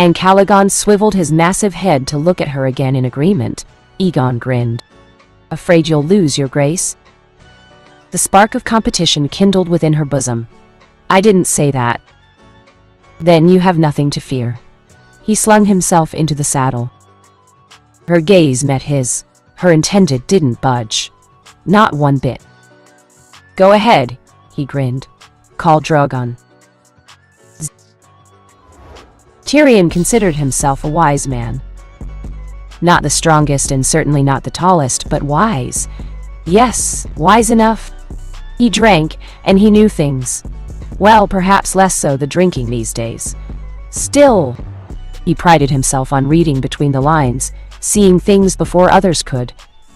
and Aegon swiveled his massive head to look at her again in agreement. Aegon grinned. "Afraid you'll lose, your grace?" The spark of competition kindled within her bosom. "I didn't say that." "Then you have nothing to fear." He slung himself into the saddle. Her gaze met his. Her intended didn't budge. Not one bit. "Go ahead," he grinned. "Call Drogon." Tyrion considered himself a wise man. Not the strongest and certainly not the tallest, but wise. Yes, wise enough. He drank, and he knew things. Well, perhaps less so the drinking these days. Still, he prided himself on reading between the lines, seeing things before others could,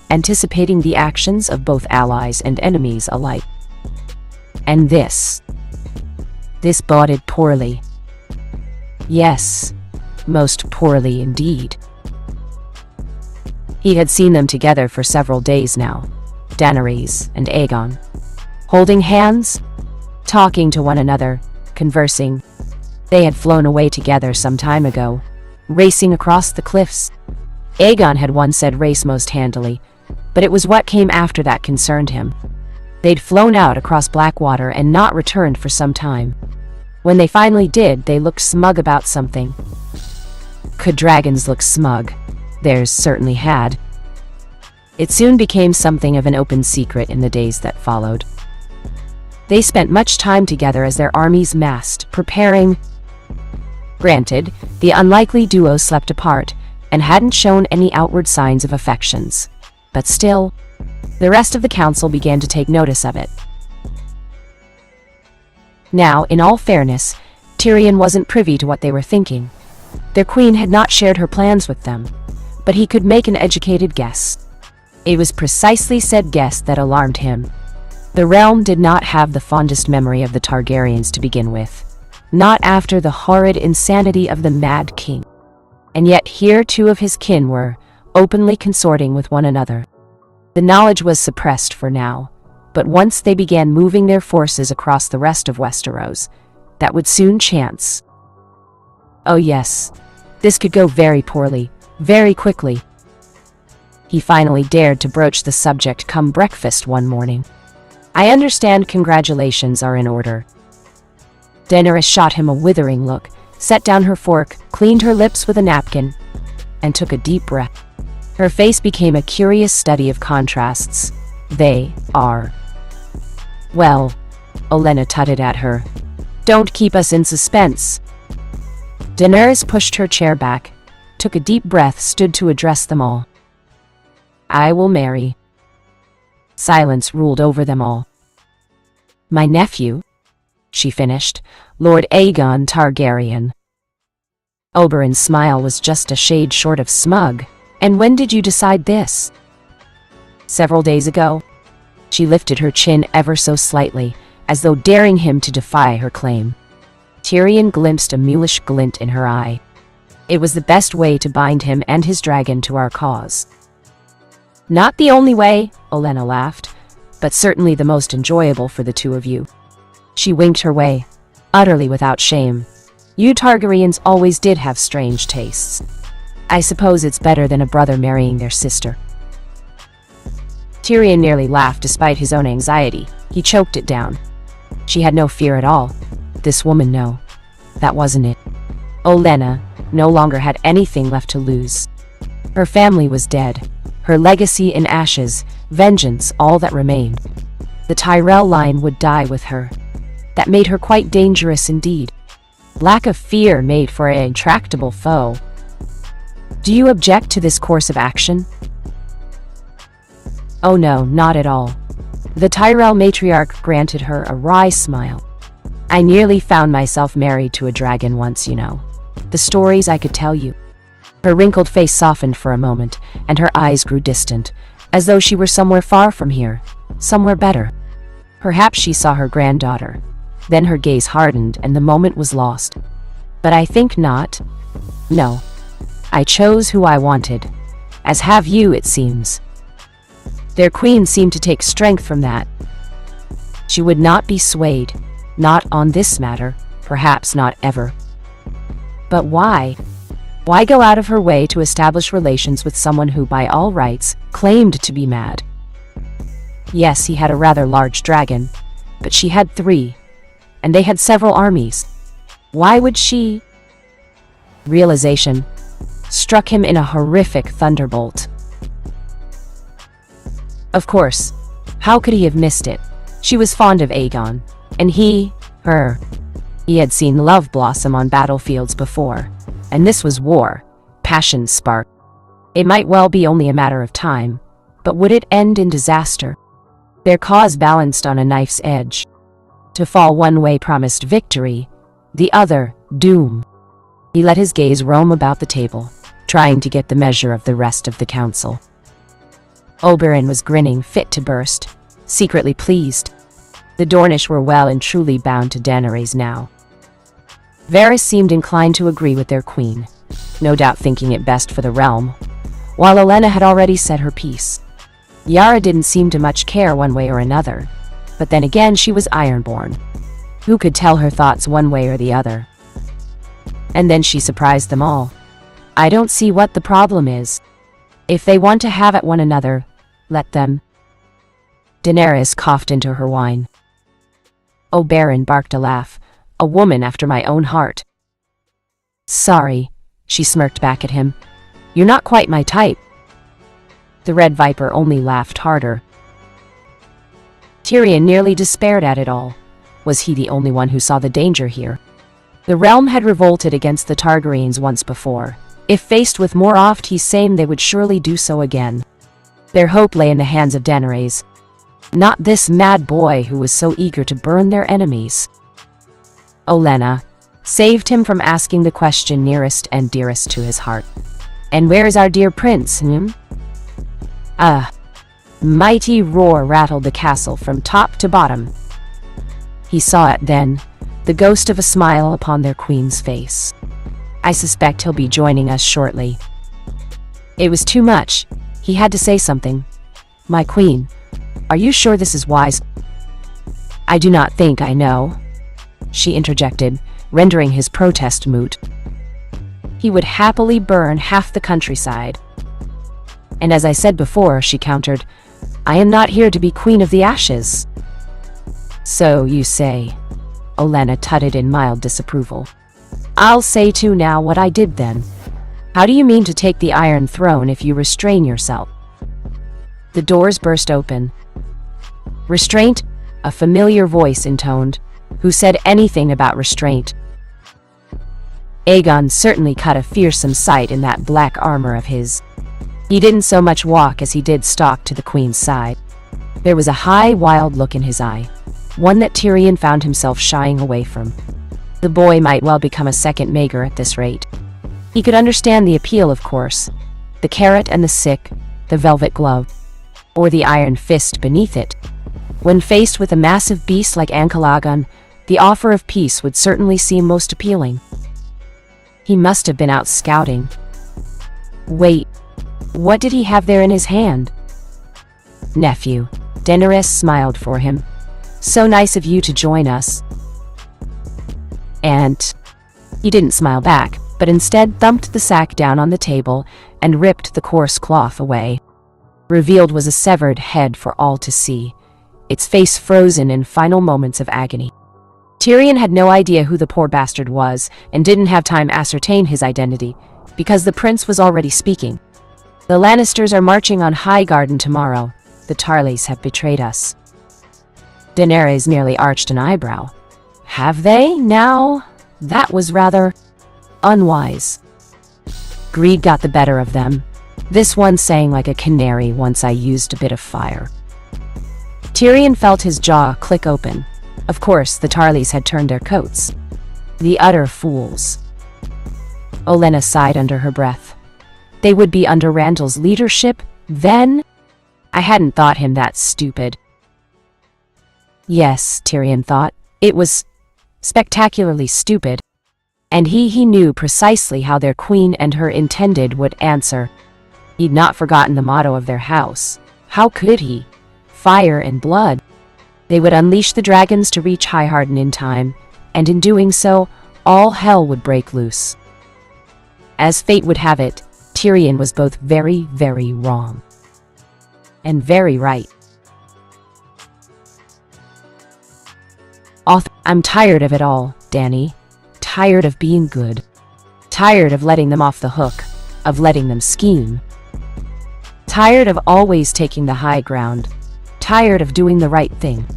anticipating the actions of both allies and enemies alike. And this boded poorly. Yes, most poorly indeed. He had seen them together for several days now, Daenerys and Aegon, holding hands, talking to one another, conversing. They had flown away together some time ago, racing across the cliffs. Aegon had once said race most handily, but it was what came after that concerned him. They'd flown out across Blackwater and not returned for some time. When they finally did, they looked smug about something. Could dragons look smug? Theirs certainly had. It soon became something of an open secret in the days that followed. They spent much time together as their armies massed, preparing. Granted, the unlikely duo slept apart and hadn't shown any outward signs of affections. But still, the rest of the council began to take notice of it. Now, in all fairness, Tyrion wasn't privy to what they were thinking. Their queen had not shared her plans with them, but he could make an educated guess. It was precisely said guess that alarmed him. The realm did not have the fondest memory of the Targaryens to begin with, not after the horrid insanity of the Mad King. And yet here two of his kin were, openly consorting with one another. The knowledge was suppressed for now, but once they began moving their forces across the rest of Westeros, that would soon chance. Oh yes, this could go very poorly, very quickly. He finally dared to broach the subject come breakfast one morning. "I understand congratulations are in order." Daenerys shot him a withering look, set down her fork, cleaned her lips with a napkin, and took a deep breath. Her face became a curious study of contrasts. "They are." "Well," Olenna tutted at her, "don't keep us in suspense." Daenerys pushed her chair back, took a deep breath, stood to address them all. "I will marry." Silence ruled over them all. "My nephew," she finished, "Lord Aegon Targaryen." Oberyn's smile was just a shade short of smug. "And when did you decide this?" "Several days ago." She lifted her chin ever so slightly, as though daring him to defy her claim. Tyrion glimpsed a mulish glint in her eye. "It was the best way to bind him and his dragon to our cause." "Not the only way," Olenna laughed, "but certainly the most enjoyable for the two of you." She winked her way, utterly without shame. "You Targaryens always did have strange tastes. I suppose it's better than a brother marrying their sister." Tyrion nearly laughed despite his own anxiety. He choked it down. She had no fear at all. This woman, no. That wasn't it. Olenna no longer had anything left to lose. Her family was dead. Her legacy in ashes, vengeance all that remained. The Tyrell line would die with her. That made her quite dangerous indeed. Lack of fear made for an intractable foe. "Do you object to this course of action?" "Oh no, not at all." The Tyrell matriarch granted her a wry smile. "I nearly found myself married to a dragon once, you know. The stories I could tell you." Her wrinkled face softened for a moment, and her eyes grew distant, as though she were somewhere far from here, somewhere better. Perhaps she saw her granddaughter. Then her gaze hardened and the moment was lost. "But I think not. No. I chose who I wanted. As have you, it seems." Their queen seemed to take strength from that. She would not be swayed. Not on this matter, perhaps not ever. "But why?" Why go out of her way to establish relations with someone who, by all rights, claimed to be mad? Yes, he had a rather large dragon, but she had 3, and they had several armies. Why would she? Realization struck him in a horrific thunderbolt. Of course, how could he have missed it? She was fond of Aegon, and he, her. He had seen love blossom on battlefields before, and this was war, passion spark. It might well be only a matter of time, but would it end in disaster? Their cause balanced on a knife's edge. To fall one way promised victory, the other, doom. He let his gaze roam about the table, trying to get the measure of the rest of the council. Oberyn was grinning fit to burst, secretly pleased. The Dornish were well and truly bound to Daenerys now. Varys seemed inclined to agree with their queen, no doubt thinking it best for the realm, while Olenna had already said her piece. Yara didn't seem to much care one way or another, but then again she was Ironborn. Who could tell her thoughts one way or the other? And then she surprised them all. I don't see what the problem is. If they want to have at one another, let them. Daenerys coughed into her wine. Oberyn barked a laugh, a woman after my own heart. Sorry, she smirked back at him. You're not quite my type. The Red Viper only laughed harder. Tyrion nearly despaired at it all. Was he the only one who saw the danger here? The realm had revolted against the Targaryens once before. If faced with more oft he same, they would surely do so again. Their hope lay in the hands of Daenerys, not this mad boy who was so eager to burn their enemies. Olenna saved him from asking the question nearest and dearest to his heart. And where is our dear prince, A mighty roar rattled the castle from top to bottom. He saw it then, the ghost of a smile upon their queen's face. I suspect he'll be joining us shortly. It was too much. He had to say something. My queen, are you sure this is wise? I do not think I know, she interjected, rendering his protest moot. He would happily burn half the countryside. And as I said before, she countered, I am not here to be queen of the ashes. So you say, Olenna tutted in mild disapproval. I'll say too now what I did then. How do you mean to take the Iron Throne if you restrain yourself? The doors burst open. Restraint? A familiar voice intoned. Who said anything about restraint? Aegon certainly cut a fearsome sight in that black armor of his. He didn't so much walk as he did stalk to the queen's side. There was a high, wild look in his eye, one that Tyrion found himself shying away from. The boy might well become a second Maegor at this rate. He could understand the appeal, of course. The carrot and the sick, the velvet glove, or the iron fist beneath it. When faced with a massive beast like Aegon, the offer of peace would certainly seem most appealing. He must have been out scouting. Wait, what did he have there in his hand? Nephew, Daenerys smiled for him. So nice of you to join us. And he didn't smile back, but instead thumped the sack down on the table and ripped the coarse cloth away. Revealed was a severed head for all to see, its face frozen in final moments of agony. Tyrion had no idea who the poor bastard was and didn't have time to ascertain his identity, because the prince was already speaking. The Lannisters are marching on Highgarden tomorrow. The Tarleys have betrayed us. Daenerys merely arched an eyebrow. Have they, now? That was rather unwise. Greed got the better of them. This one sang like a canary once I used a bit of fire. Tyrion felt his jaw click open. Of course, the Tarleys had turned their coats. The utter fools. Olenna sighed under her breath. They would be under Randall's leadership, then? I hadn't thought him that stupid. Yes, Tyrion thought, it was spectacularly stupid. And he knew precisely how their queen and her intended would answer. He'd not forgotten the motto of their house. How could he? Fire and blood. They would unleash the dragons to reach Highgarden in time, and in doing so, all hell would break loose. As fate would have it, Tyrion was both very, very wrong and very right. I'm tired of it all, Dany. Tired of being good. Tired of letting them off the hook, of letting them scheme. Tired of always taking the high ground. Tired of doing the right thing.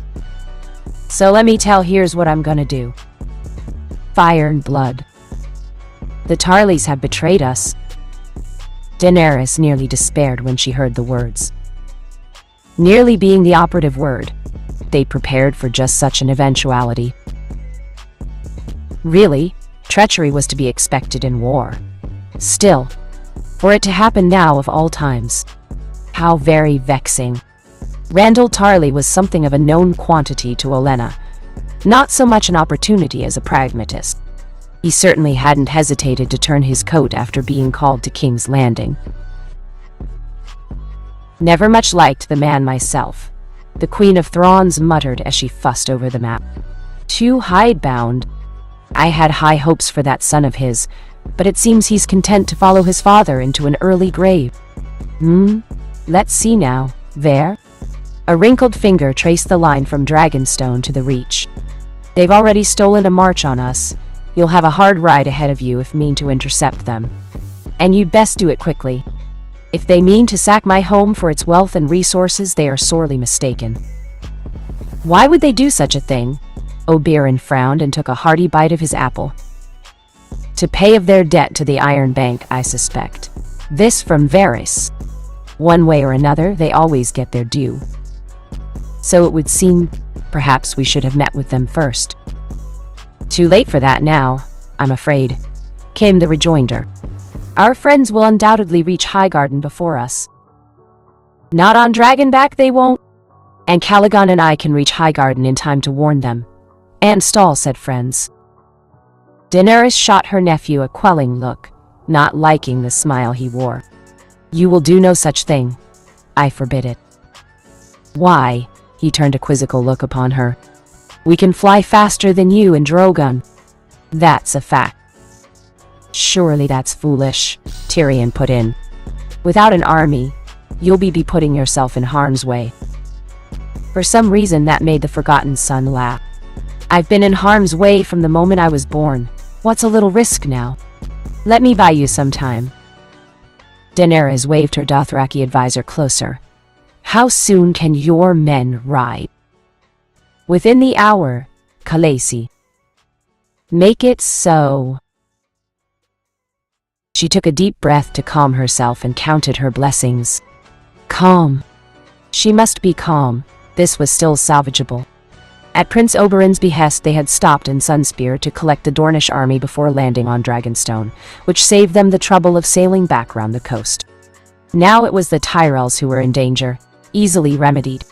So let me tell, here's what I'm gonna do. Fire and blood. The Tarleys have betrayed us. Daenerys nearly despaired when she heard the words. Nearly being the operative word. They prepared for just such an eventuality. Really, treachery was to be expected in war. Still, for it to happen now of all times. How very vexing. Randall Tarley was something of a known quantity to Olenna, not so much an opportunity as a pragmatist. He certainly hadn't hesitated to turn his coat after being called to King's Landing. Never much liked the man myself, the Queen of Thrawn muttered as she fussed over the map. Too hidebound. I had high hopes for that son of his, but it seems he's content to follow his father into an early grave. Let's see now. There? A wrinkled finger traced the line from Dragonstone to the Reach. They've already stolen a march on us. You'll have a hard ride ahead of you if mean to intercept them. And you'd best do it quickly. If they mean to sack my home for its wealth and resources, they are sorely mistaken. Why would they do such a thing? Oberyn frowned and took a hearty bite of his apple. To pay of their debt to the Iron Bank, I suspect. This from Varys. One way or another, they always get their due. So it would seem, perhaps we should have met with them first. Too late for that now, I'm afraid, came the rejoinder. Our friends will undoubtedly reach Highgarden before us. Not on Dragonback they won't. And Calagon and I can reach Highgarden in time to warn them. And stall, said friends. Daenerys shot her nephew a quelling look, not liking the smile he wore. You will do no such thing. I forbid it. Why? He turned a quizzical look upon her. We can fly faster than you and Drogon. That's a fact. Surely that's foolish, Tyrion put in. Without an army, you'll be putting yourself in harm's way. For some reason that made the Forgotten Son laugh. I've been in harm's way from the moment I was born. What's a little risk now? Let me buy you some time. Daenerys waved her Dothraki advisor closer. How soon can your men ride? Within the hour, Khaleesi. Make it so. She took a deep breath to calm herself and counted her blessings. Calm. She must be calm. This was still salvageable. At Prince Oberyn's behest, they had stopped in Sunspear to collect the Dornish army before landing on Dragonstone, which saved them the trouble of sailing back round the coast. Now it was the Tyrells who were in danger, easily remedied.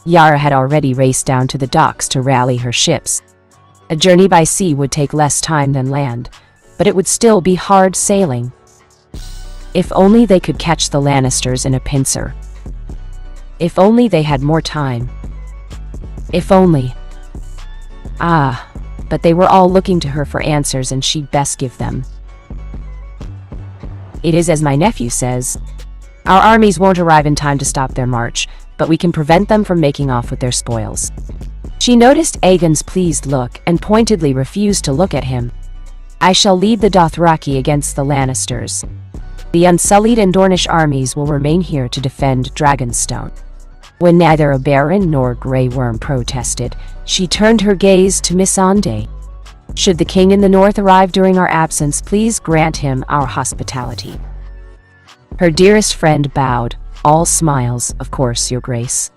Yara had already raced down to the docks to rally her ships. A journey by sea would take less time than land, but it would still be hard sailing. If only they could catch the Lannisters in a pincer. If only they had more time. If only. But they were all looking to her for answers, and she'd best give them. It is as my nephew says. Our armies won't arrive in time to stop their march, but we can prevent them from making off with their spoils. She noticed Aegon's pleased look and pointedly refused to look at him. I shall lead the Dothraki against the Lannisters. The Unsullied and Dornish armies will remain here to defend Dragonstone. When neither Oberyn nor Grey Worm protested, she turned her gaze to Missandei. Should the king in the north arrive during our absence, please grant him our hospitality. Her dearest friend bowed, all smiles, of course, your grace.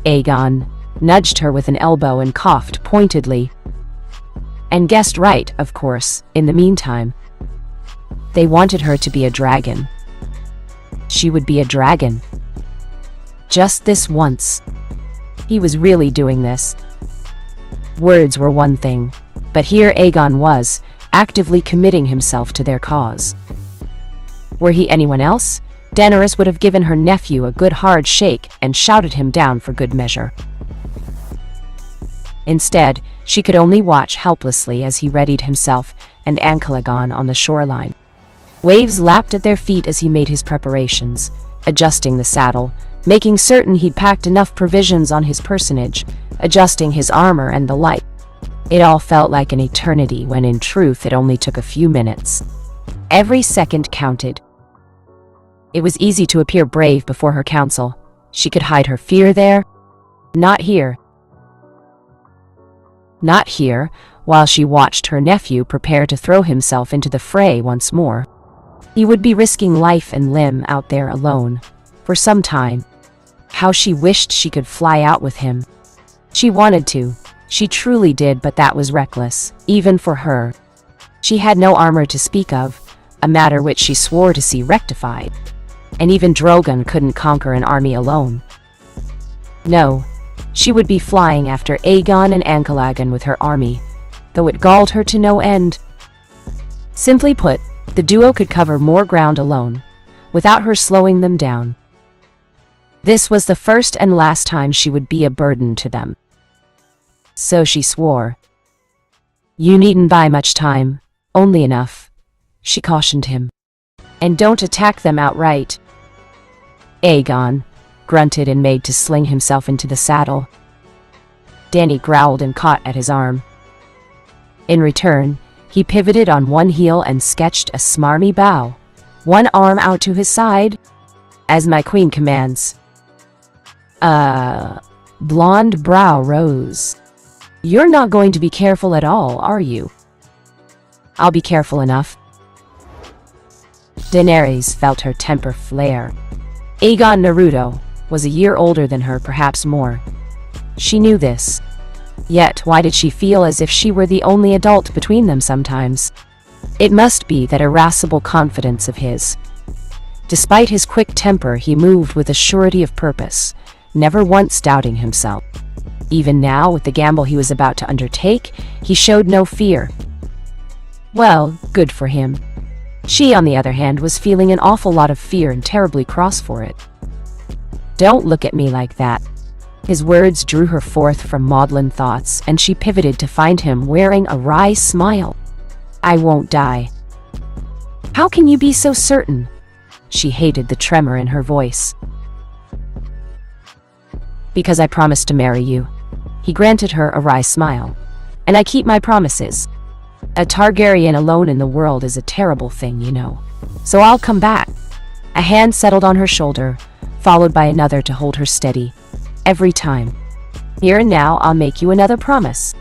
Aegon nudged her with an elbow and coughed pointedly. And guessed right, of course, in the meantime. They wanted her to be a dragon. She would be a dragon. Just this once. He was really doing this. Words were one thing, but here Aegon was, actively committing himself to their cause. Were he anyone else, Daenerys would have given her nephew a good hard shake and shouted him down for good measure. Instead, she could only watch helplessly as he readied himself and Ancalagon on the shoreline. Waves lapped at their feet as he made his preparations, adjusting the saddle, making certain he'd packed enough provisions on his personage, adjusting his armor and the like. It all felt like an eternity when in truth it only took a few minutes. Every second counted. It was easy to appear brave before her council. She could hide her fear there. Not here. Not here, while she watched her nephew prepare to throw himself into the fray once more. He would be risking life and limb out there alone, for some time. How she wished she could fly out with him. She wanted to. She truly did, but that was reckless, even for her. She had no armor to speak of, a matter which she swore to see rectified. And even Drogon couldn't conquer an army alone. No, she would be flying after Aegon and Ankalagan with her army, though it galled her to no end. Simply put, the duo could cover more ground alone, without her slowing them down. This was the first and last time she would be a burden to them. So she swore. "You needn't buy much time, only enough," she cautioned him. "And don't attack them outright." Aegon grunted and made to sling himself into the saddle. Dany growled and caught at his arm. In return, he pivoted on one heel and sketched a smarmy bow, one arm out to his side. "As my queen commands." Blonde brow rose. "You're not going to be careful at all, are you?" "I'll be careful enough." Daenerys felt her temper flare. Aegon Naruto was a year older than her, perhaps more. She knew this. Yet why did she feel as if she were the only adult between them sometimes? It must be that irascible confidence of his. Despite his quick temper, he moved with a surety of purpose, never once doubting himself. Even now, with the gamble he was about to undertake, he showed no fear. Well, good for him. She, on the other hand, was feeling an awful lot of fear and terribly cross for it. "Don't look at me like that." His words drew her forth from maudlin thoughts, and she pivoted to find him wearing a wry smile. "I won't die." "How can you be so certain?" She hated the tremor in her voice. "Because I promised to marry you." He granted her a wry smile. "And I keep my promises. A Targaryen alone in the world is a terrible thing, you know. So I'll come back." A hand settled on her shoulder, followed by another to hold her steady. "Every time. Here and now, I'll make you another promise."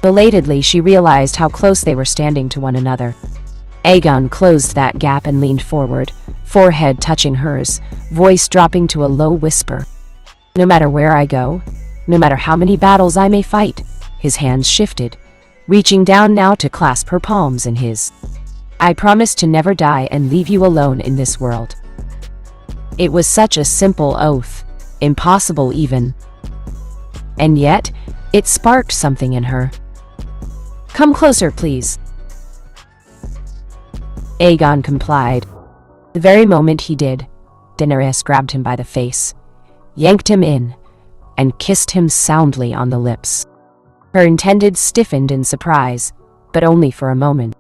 Belatedly, she realized how close they were standing to one another. Aegon closed that gap and leaned forward, forehead touching hers, voice dropping to a low whisper. "No matter where I go, no matter how many battles I may fight," his hands shifted, reaching down now to clasp her palms in his. "I promise to never die and leave you alone in this world." It was such a simple oath, impossible even. And yet, it sparked something in her. "Come closer, please." Aegon complied. The very moment he did, Daenerys grabbed him by the face, yanked him in, and kissed him soundly on the lips. Her intended stiffened in surprise, but only for a moment.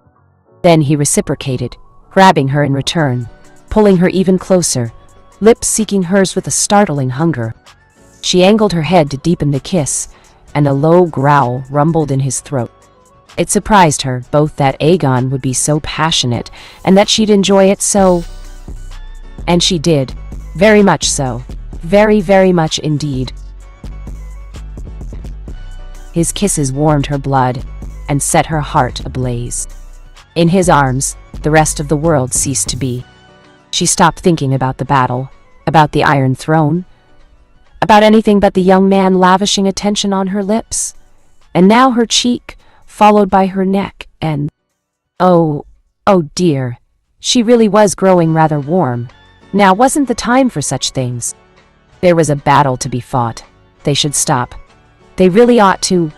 Then he reciprocated, grabbing her in return, pulling her even closer, lips seeking hers with a startling hunger. She angled her head to deepen the kiss, and a low growl rumbled in his throat. It surprised her both that Aegon would be so passionate and that she'd enjoy it so. And she did, very much so, very, very much indeed. His kisses warmed her blood and set her heart ablaze. In his arms, the rest of the world ceased to be. She stopped thinking about the battle, about the Iron Throne, about anything but the young man lavishing attention on her lips. And now her cheek, followed by her neck, and... oh dear. She really was growing rather warm. Now wasn't the time for such things. There was a battle to be fought. They should stop. They really ought to.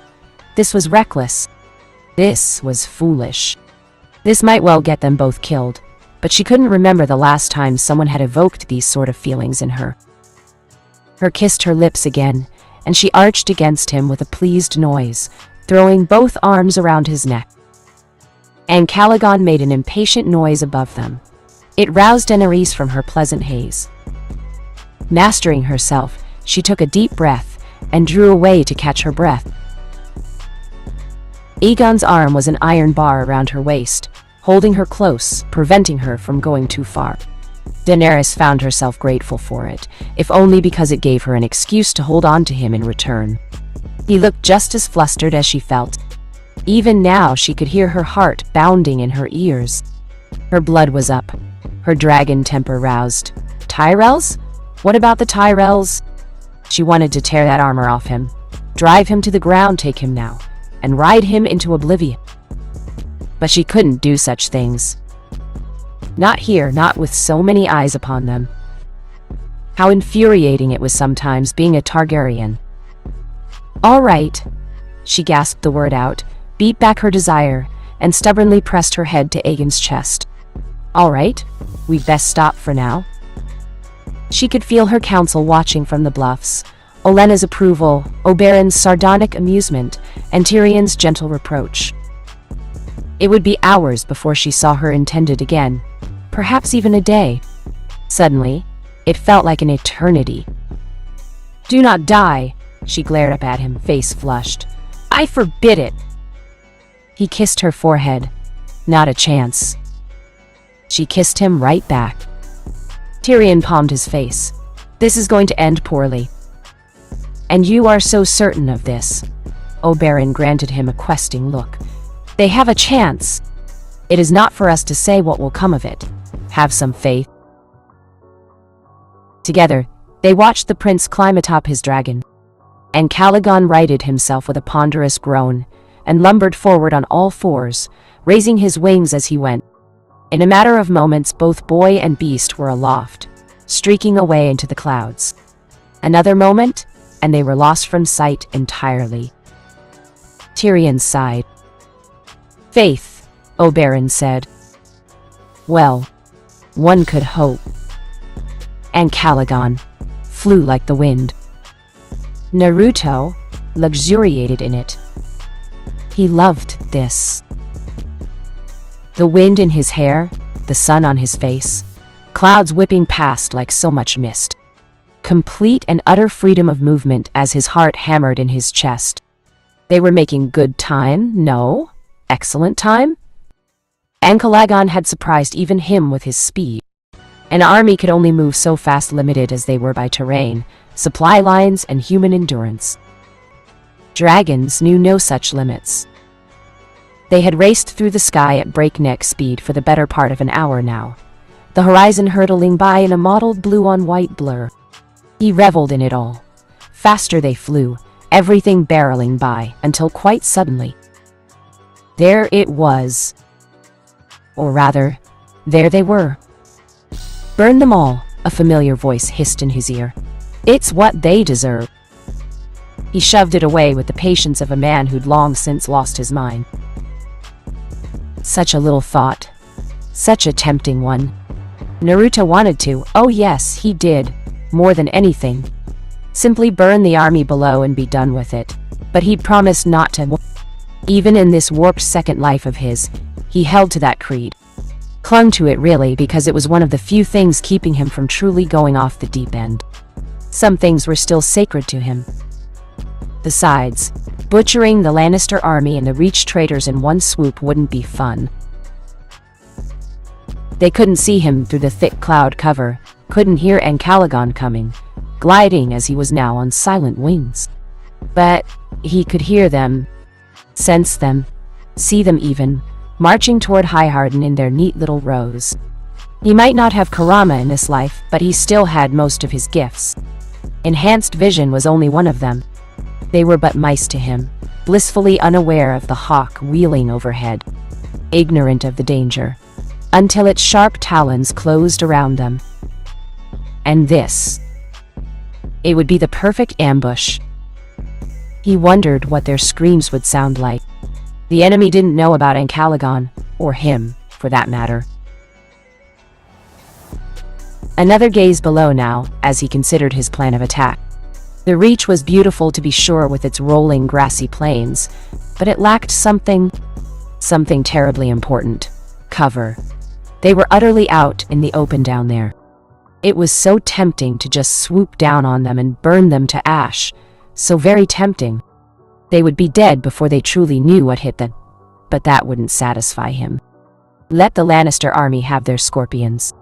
This was reckless. This was foolish. This might well get them both killed, but she couldn't remember the last time someone had evoked these sort of feelings in her. Her kissed her lips again, and she arched against him with a pleased noise, throwing both arms around his neck. And Calagon made an impatient noise above them. It roused Daenerys from her pleasant haze. Mastering herself, she took a deep breath and drew away to catch her breath. Aegon's arm was an iron bar around her waist, holding her close, preventing her from going too far. Daenerys found herself grateful for it, if only because it gave her an excuse to hold on to him in return. He looked just as flustered as she felt. Even now she could hear her heart bounding in her ears. Her blood was up, her dragon temper roused. Tyrells? What about the Tyrells? She wanted to tear that armor off him, drive him to the ground, take him now, and ride him into oblivion. But she couldn't do such things. Not here, not with so many eyes upon them. How infuriating it was sometimes being a Targaryen. "All right," she gasped the word out, beat back her desire, and stubbornly pressed her head to Aegon's chest. "All right, we'd best stop for now." She could feel her council watching from the bluffs, Olenna's approval, Oberyn's sardonic amusement, and Tyrion's gentle reproach. It would be hours before she saw her intended again, perhaps even a day. Suddenly, it felt like an eternity. "Do not die," she glared up at him, face flushed. "I forbid it." He kissed her forehead. Not a chance. She kissed him right back. Tyrion palmed his face. "This is going to end poorly." "And you are so certain of this?" Oberyn granted him a questing look. "They have a chance. It is not for us to say what will come of it. Have some faith." Together, they watched the prince climb atop his dragon. And Aegon righted himself with a ponderous groan, and lumbered forward on all fours, raising his wings as he went. In a matter of moments, both boy and beast were aloft, streaking away into the clouds. Another moment, and they were lost from sight entirely. Tyrion sighed. "Faith," Oberyn said. "Well, one could hope." And Aegon flew like the wind. Naruto luxuriated in it. He loved this. The wind in his hair, the sun on his face, clouds whipping past like so much mist. Complete and utter freedom of movement as his heart hammered in his chest. They were making good time, no, excellent time. And Aegon had surprised even him with his speed. An army could only move so fast, limited as they were by terrain, supply lines, and human endurance. Dragons knew no such limits. They had raced through the sky at breakneck speed for the better part of an hour now, the horizon hurtling by in a mottled blue-on-white blur. He reveled in it all. Faster they flew, everything barreling by, until quite suddenly, there it was. Or rather, there they were. "Burn them all," a familiar voice hissed in his ear. "It's what they deserve." He shoved it away with the patience of a man who'd long since lost his mind. Such a little thought. Such a tempting one. Naruto wanted to, oh yes, he did, more than anything. Simply burn the army below and be done with it. But he'd promised not to. Even in this warped second life of his, he held to that creed. Clung to it really because it was one of the few things keeping him from truly going off the deep end. Some things were still sacred to him. Besides, butchering the Lannister army and the Reach traitors in one swoop wouldn't be fun. They couldn't see him through the thick cloud cover, couldn't hear Aegon coming, gliding as he was now on silent wings. But he could hear them, sense them, see them even, marching toward Highgarden in their neat little rows. He might not have Kurama in this life, but he still had most of his gifts. Enhanced vision was only one of them. They were but mice to him, blissfully unaware of the hawk wheeling overhead, ignorant of the danger, until its sharp talons closed around them. And this, it would be the perfect ambush. He wondered what their screams would sound like. The enemy didn't know about Aegon, or him, for that matter. Another gaze below now, as he considered his plan of attack. The Reach was beautiful to be sure with its rolling grassy plains, but it lacked something terribly important. Cover. They were utterly out in the open down there. It was so tempting to just swoop down on them and burn them to ash. So very tempting. They would be dead before they truly knew what hit them. But that wouldn't satisfy him. Let the Lannister army have their scorpions.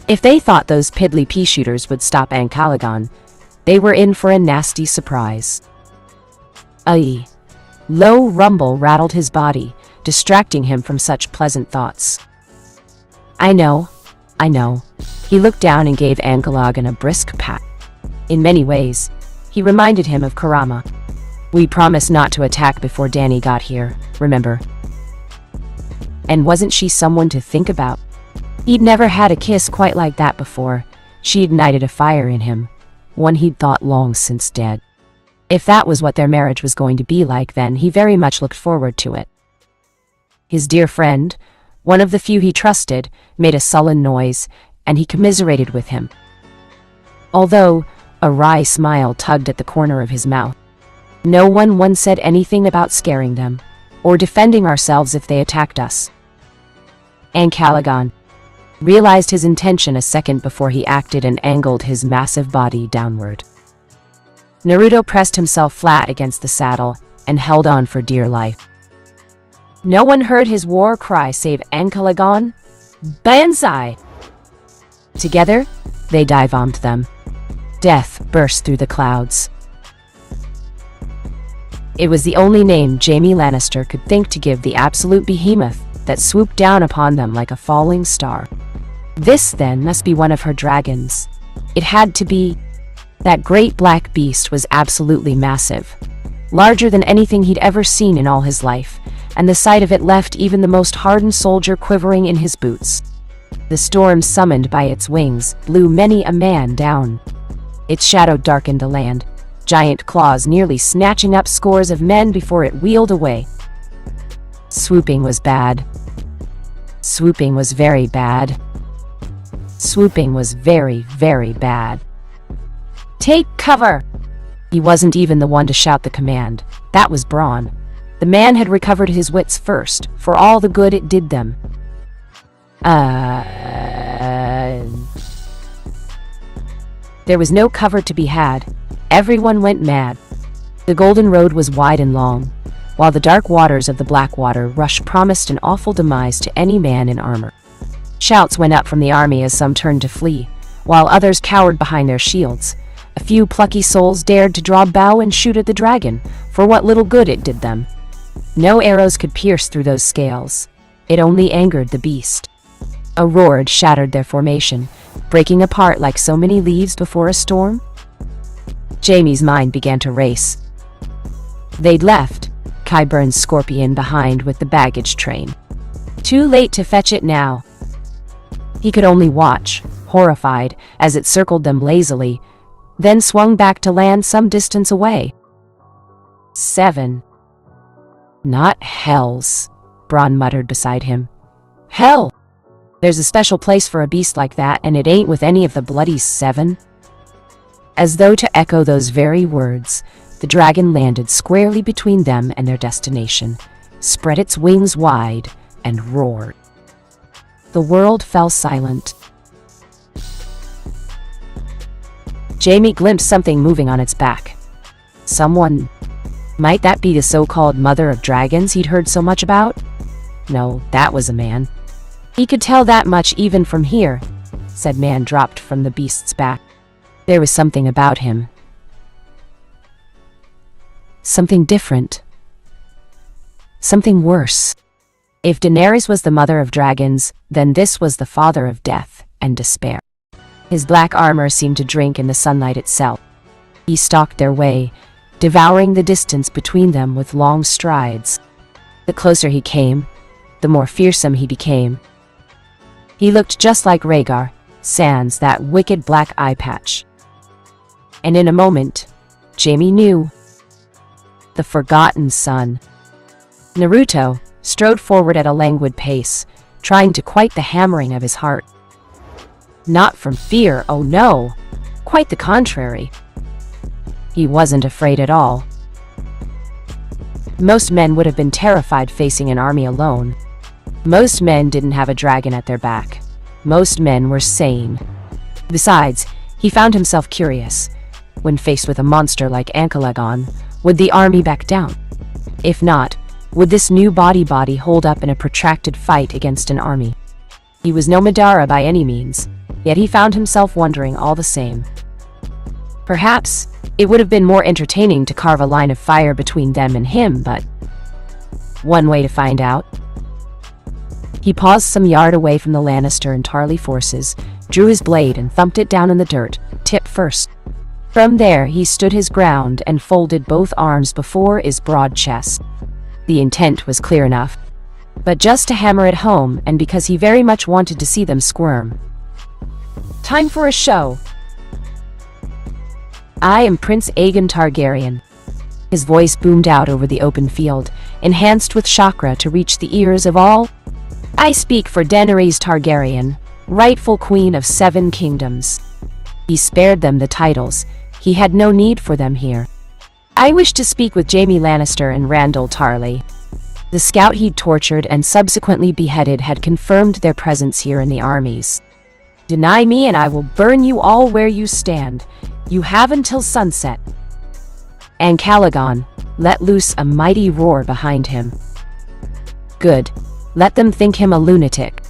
If they thought those piddly pea shooters would stop Aegon, they were in for a nasty surprise. A low rumble rattled his body, distracting him from such pleasant thoughts. I know. He looked down and gave Aegon a brisk pat. In many ways, he reminded him of Karama. We promised not to attack before Dany got here, remember? And wasn't she someone to think about? He'd never had a kiss quite like that before. She ignited a fire in him, one he'd thought long since dead. If that was what their marriage was going to be like, then he very much looked forward to it. His dear friend, one of the few he trusted, made a sullen noise, and he commiserated with him. Although a wry smile tugged at the corner of his mouth. No one once said anything about scaring them, or defending ourselves if they attacked us. Aegon realized his intention a second before he acted and angled his massive body downward. Naruto pressed himself flat against the saddle and held on for dear life. No one heard his war cry save Aegon. Banzai! Together, they dive-bombed them. Death burst through the clouds. It was the only name Jaime Lannister could think to give the absolute behemoth that swooped down upon them like a falling star. This, then, must be one of her dragons. It had to be. That great black beast was absolutely massive, larger than anything he'd ever seen in all his life, and the sight of it left even the most hardened soldier quivering in his boots. The storm summoned by its wings blew many a man down. Its shadow darkened the land, giant claws nearly snatching up scores of men before it wheeled away. Swooping was bad. Swooping was very bad. Swooping was very, very bad. Take cover! He wasn't even the one to shout the command. That was Bronn. The man had recovered his wits first, for all the good it did them. There was no cover to be had. Everyone went mad. The Golden Road was wide and long, while the dark waters of the Blackwater rush promised an awful demise to any man in armor. Shouts went up from the army as some turned to flee, while others cowered behind their shields. A few plucky souls dared to draw bow and shoot at the dragon, for what little good it did them. No arrows could pierce through those scales. It only angered the beast. A roar shattered their formation, breaking apart like so many leaves before a storm. Jaime's mind began to race. They'd left Qyburn's scorpion behind with the baggage train. Too late to fetch it now. He could only watch, horrified, as it circled them lazily, then swung back to land some distance away. 7. Not hells, Bronn muttered beside him. Hell! There's a special place for a beast like that, and it ain't with any of the bloody 7. As though to echo those very words, the dragon landed squarely between them and their destination, spread its wings wide, and roared. The world fell silent. Jaime glimpsed something moving on its back. Someone. Might that be the so-called mother of dragons he'd heard so much about? No, that was a man. He could tell that much even from here, said man dropped from the beast's back. There was something about him. Something different. Something worse. If Daenerys was the mother of dragons, then this was the father of death and despair. His black armor seemed to drink in the sunlight itself. He stalked their way, devouring the distance between them with long strides. The closer he came, the more fearsome he became. He looked just like Rhaegar, sans that wicked black eye patch. And in a moment, Jaime knew. The forgotten son. Naruto strode forward at a languid pace, trying to quiet the hammering of his heart. Not from fear, oh no, quite the contrary. He wasn't afraid at all. Most men would have been terrified facing an army alone. Most men didn't have a dragon at their back. Most men were sane. Besides, he found himself curious. When faced with a monster like Aegon, would the army back down? If not, would this new body hold up in a protracted fight against an army? He was no Madara by any means, yet he found himself wondering all the same. Perhaps it would have been more entertaining to carve a line of fire between them and him, but one way to find out. He paused some yard away from the Lannister and Tarly forces, drew his blade and thumped it down in the dirt, tip first. From there he stood his ground and folded both arms before his broad chest. The intent was clear enough, but just to hammer it home and because he very much wanted to see them squirm. Time for a show. I am Prince Aegon Targaryen. His voice boomed out over the open field, enhanced with chakra to reach the ears of all. I speak for Daenerys Targaryen, rightful queen of 7 kingdoms. He spared them the titles. He had no need for them here. I wish to speak with Jaime Lannister and Randall Tarly. The scout he'd tortured and subsequently beheaded had confirmed their presence here in the armies. Deny me and I will burn you all where you stand. You have until sunset. And Aegon let loose a mighty roar behind him. Good. Let them think him a lunatic.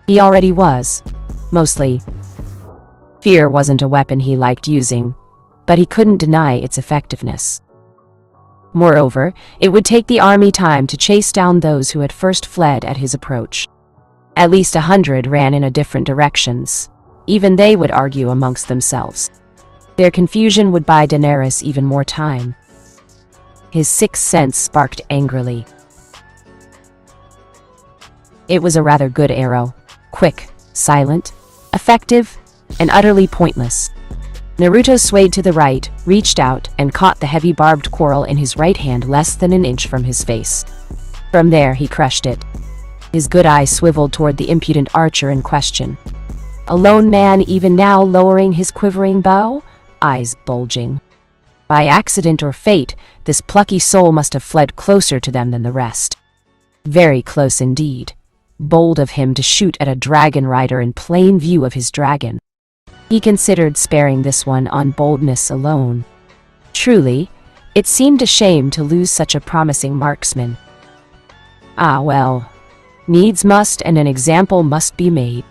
He already was. Mostly. Fear wasn't a weapon he liked using, but he couldn't deny its effectiveness. Moreover, it would take the army time to chase down those who had first fled at his approach. At least 100 ran in different directions. Even they would argue amongst themselves. Their confusion would buy Daenerys even more time. His sixth sense sparked angrily. It was a rather good arrow. Quick, silent, effective, and utterly pointless. Naruto swayed to the right, reached out, and caught the heavy barbed quarrel in his right hand less than an inch from his face. From there, he crushed it. His good eye swiveled toward the impudent archer in question. A lone man even now lowering his quivering bow, eyes bulging. By accident or fate, this plucky soul must have fled closer to them than the rest. Very close indeed. Bold of him to shoot at a dragon rider in plain view of his dragon. He considered sparing this one on boldness alone. Truly, it seemed a shame to lose such a promising marksman. Ah well, needs must and an example must be made.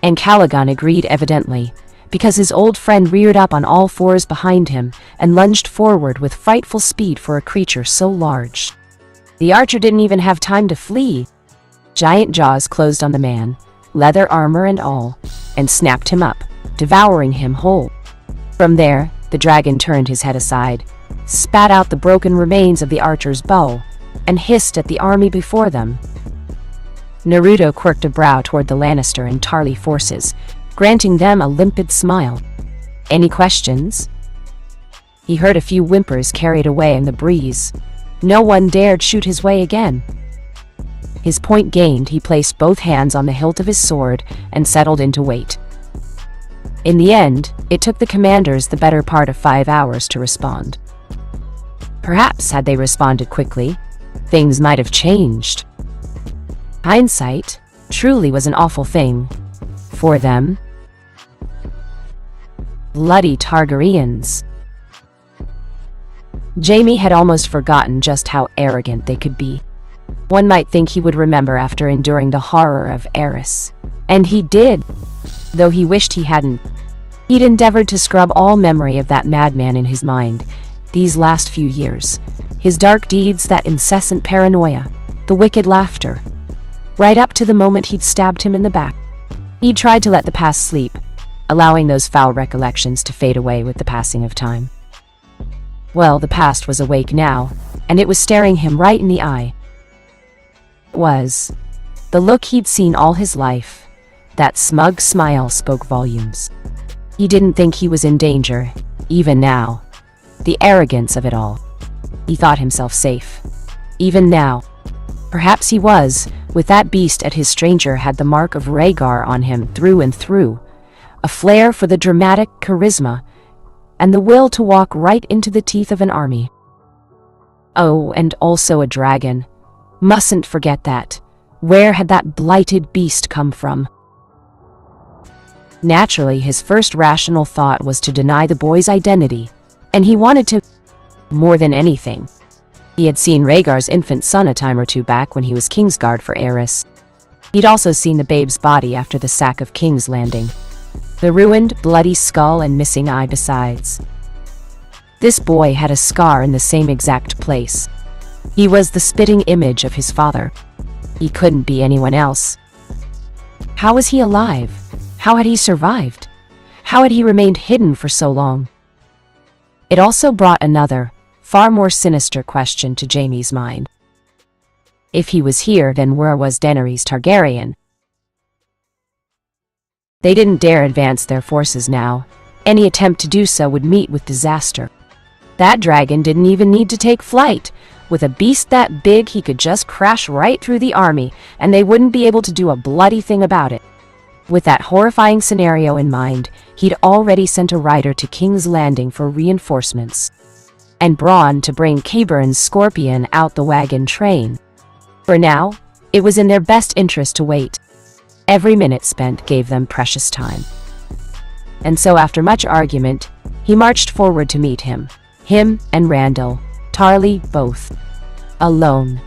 And Aegon agreed evidently, because his old friend reared up on all fours behind him and lunged forward with frightful speed for a creature so large. The archer didn't even have time to flee. Giant jaws closed on the man, leather armor and all, and snapped him up, devouring him whole. From there, the dragon turned his head aside, spat out the broken remains of the archer's bow, and hissed at the army before them. Naruto quirked a brow toward the Lannister and Tarly forces, granting them a limpid smile. Any questions? He heard a few whimpers carried away in the breeze. No one dared shoot his way again. His point gained, he placed both hands on the hilt of his sword and settled into wait. In the end, it took the commanders the better part of 5 hours to respond. Perhaps had they responded quickly, things might have changed. Hindsight truly was an awful thing. For them. Bloody Targaryens. Jaime had almost forgotten just how arrogant they could be. One might think he would remember after enduring the horror of Eris. And he did, though he wished he hadn't. He'd endeavored to scrub all memory of that madman in his mind, these last few years. His dark deeds, that incessant paranoia, the wicked laughter. Right up to the moment he'd stabbed him in the back. He'd tried to let the past sleep, allowing those foul recollections to fade away with the passing of time. Well, the past was awake now, and it was staring him right in the eye. The look he'd seen all his life. That smug smile spoke volumes. He didn't think he was in danger, even now. The arrogance of it all. He thought himself safe. Even now. Perhaps he was, with that beast at his stranger had the mark of Rhaegar on him through and through. A flair for the dramatic charisma, and the will to walk right into the teeth of an army. Oh, and also a dragon. Mustn't forget that. Where had that blighted beast come from? Naturally, his first rational thought was to deny the boy's identity, and he wanted to more than anything. He had seen Rhaegar's infant son a time or two back when he was Kingsguard for Aerys. He'd also seen the babe's body after the sack of King's Landing. The ruined, bloody skull and missing eye besides. This boy had a scar in the same exact place. He was the spitting image of his father. He couldn't be anyone else. How was he alive? How had he survived? How had he remained hidden for so long? It also brought another, far more sinister question to Jaime's mind. If he was here, then where was Daenerys Targaryen? They didn't dare advance their forces now. Any attempt to do so would meet with disaster. That dragon didn't even need to take flight. With a beast that big, he could just crash right through the army, and they wouldn't be able to do a bloody thing about it. With that horrifying scenario in mind, he'd already sent a rider to King's Landing for reinforcements, and Bronn to bring Qyburn Scorpion out the wagon train. For now, it was in their best interest to wait. Every minute spent gave them precious time. And so after much argument, he marched forward to meet him. Him and Randall, Tarly, both. Alone.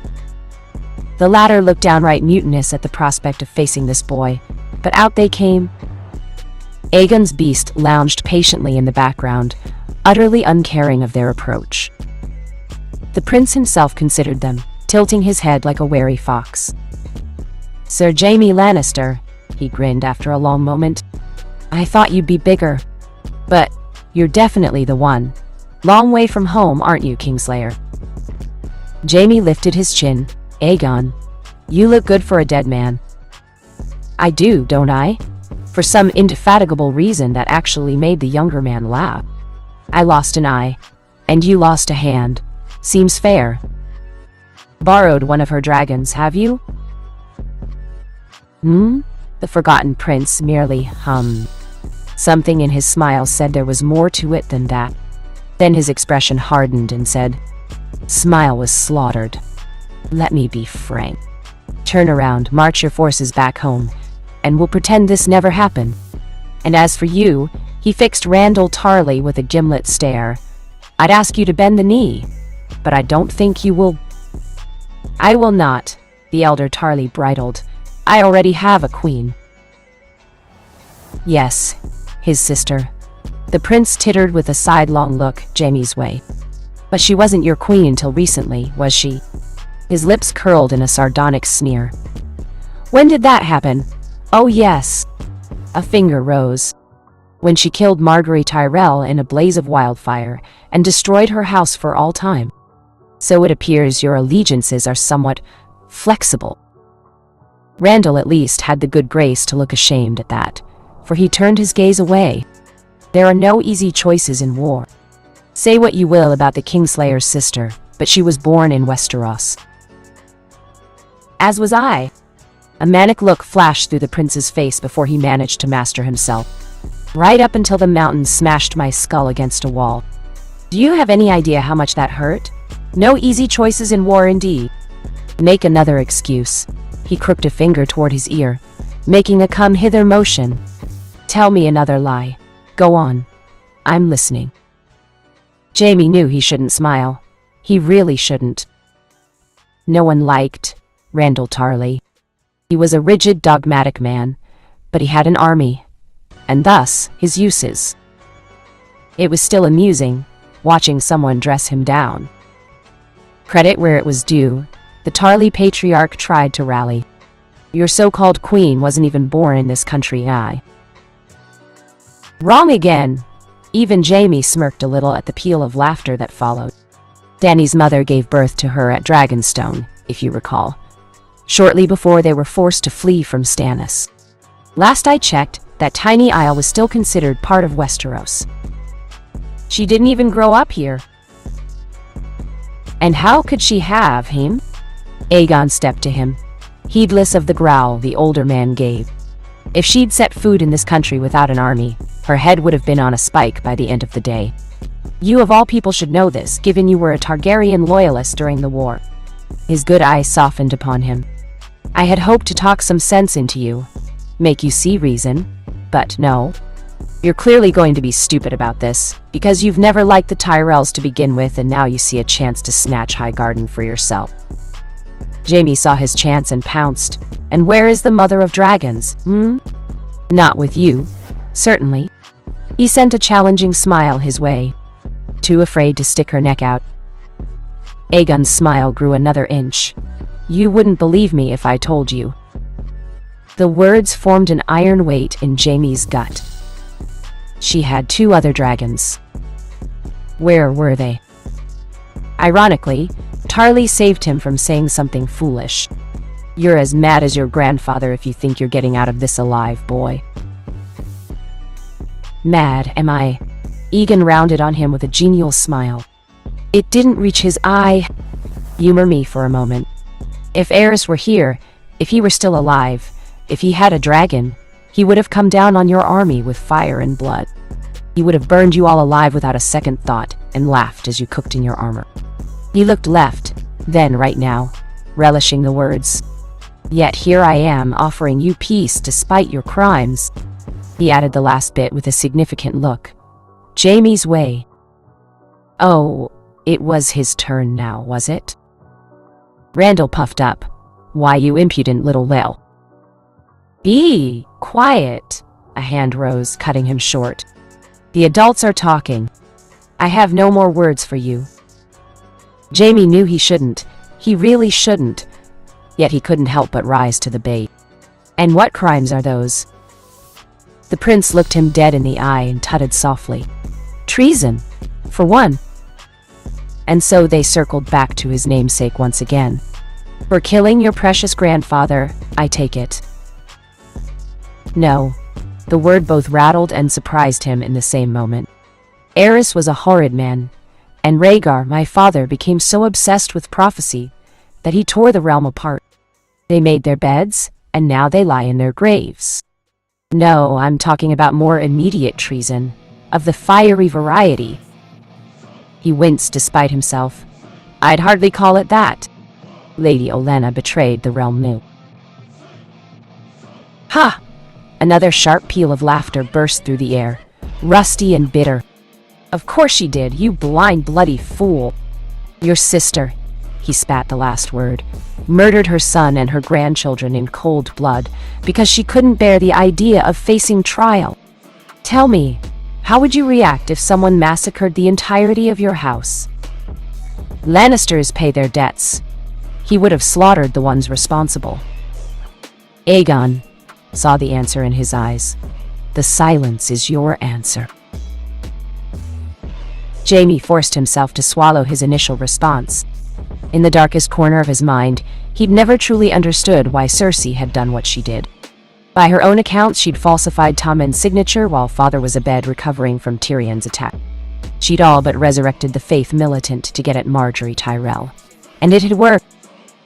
The latter looked downright mutinous at the prospect of facing this boy, but out they came. Aegon's beast lounged patiently in the background, utterly uncaring of their approach. The prince himself considered them, tilting his head like a wary fox. "Sir Jaime Lannister," he grinned after a long moment. "I thought you'd be bigger. But you're definitely the one. Long way from home, aren't you, Kingslayer?" Jaime lifted his chin. "Aegon, you look good for a dead man." "I do, don't I?" For some indefatigable reason that actually made the younger man laugh. "I lost an eye, and you lost a hand. Seems fair." "Borrowed one of her dragons, have you?" The forgotten prince merely hummed. Something in his smile said there was more to it than that. Then his expression hardened and said, "Smile was slaughtered. Let me be frank. Turn around, march your forces back home, and we'll pretend this never happened. And as for you," he fixed Randall Tarly with a gimlet stare, "I'd ask you to bend the knee, but I don't think you will." "I will not," the elder Tarly bridled. "I already have a queen." "Yes, his sister." The prince tittered with a sidelong look Jaime's way. "But she wasn't your queen until recently, was she?" His lips curled in a sardonic sneer. "When did that happen?" "Oh yes." A finger rose. "When she killed Margaery Tyrell in a blaze of wildfire and destroyed her house for all time. So it appears your allegiances are somewhat flexible." Randall at least had the good grace to look ashamed at that, for he turned his gaze away. There are no easy choices in war. Say what you will about the Kingslayer's sister, but she was born in Westeros. As was I. A manic look flashed through the prince's face before he managed to master himself. "Right up until the mountain smashed my skull against a wall. Do you have any idea how much that hurt? No easy choices in war indeed. Make another excuse." He crooked a finger toward his ear, making a come-hither motion. "Tell me another lie. Go on. I'm listening." Jaime knew he shouldn't smile. He really shouldn't. No one liked Randall Tarly. He was a rigid, dogmatic man, but he had an army, and thus his uses. It was still amusing, watching someone dress him down. Credit where it was due, the Tarly patriarch tried to rally. "Your so-called queen wasn't even born in this country, aye." "Wrong again." Even Jaime smirked a little at the peal of laughter that followed. Dany's mother gave birth to her at Dragonstone, if you recall, shortly before they were forced to flee from Stannis. Last I checked, that tiny isle was still considered part of Westeros. She didn't even grow up here. And how could she have him? Aegon stepped to him, heedless of the growl the older man gave. If she'd set foot in this country without an army, her head would have been on a spike by the end of the day. You of all people should know this, given you were a Targaryen loyalist during the war. His good eyes softened upon him. I had hoped to talk some sense into you, make you see reason, but no. You're clearly going to be stupid about this, because you've never liked the Tyrells to begin with, and now you see a chance to snatch Highgarden for yourself. Jaime saw his chance and pounced. And where is the mother of dragons, Not with you, certainly. He sent a challenging smile his way, too afraid to stick her neck out. Aegon's smile grew another inch. You wouldn't believe me if I told you. The words formed an iron weight in Jaime's gut. She had 2 other dragons. Where were they? Ironically, Tarly saved him from saying something foolish. You're as mad as your grandfather if you think you're getting out of this alive, boy. Mad, am I? Aegon rounded on him with a genial smile. It didn't reach his eye. Humor me for a moment. If Aerys were here, if he were still alive, if he had a dragon, he would have come down on your army with fire and blood. He would have burned you all alive without a second thought and laughed as you cooked in your armor. He looked left, then right now, relishing the words. Yet here I am offering you peace despite your crimes. He added the last bit with a significant look. Jaime's way. Oh, it was his turn now, was it? Randall puffed up. Why, you impudent little whale. Be quiet. A hand rose, cutting him short. The adults are talking. I have no more words for you. Jaime knew he shouldn't. He really shouldn't. Yet he couldn't help but rise to the bait. And what crimes are those? The prince looked him dead in the eye and tutted softly. Treason, for one. And so they circled back to his namesake once again. For killing your precious grandfather, I take it. No. The word both rattled and surprised him in the same moment. Aerys was a horrid man, and Rhaegar, my father, became so obsessed with prophecy that he tore the realm apart. They made their beds, and now they lie in their graves. No, I'm talking about more immediate treason, of the fiery variety. He winced despite himself. I'd hardly call it that. Lady Olenna betrayed the realm new. Ha! Another sharp peal of laughter burst through the air, rusty and bitter. Of course she did, you blind, bloody fool. Your sister, he spat the last word, murdered her son and her grandchildren in cold blood because she couldn't bear the idea of facing trial. Tell me, how would you react if someone massacred the entirety of your house? Lannisters pay their debts. He would have slaughtered the ones responsible. Aegon saw the answer in his eyes. The silence is your answer. Jaime forced himself to swallow his initial response. In the darkest corner of his mind, he'd never truly understood why Cersei had done what she did. By her own account, she'd falsified Tommen's signature while father was abed recovering from Tyrion's attack. She'd all but resurrected the Faith militant to get at Margaery Tyrell. And it had worked.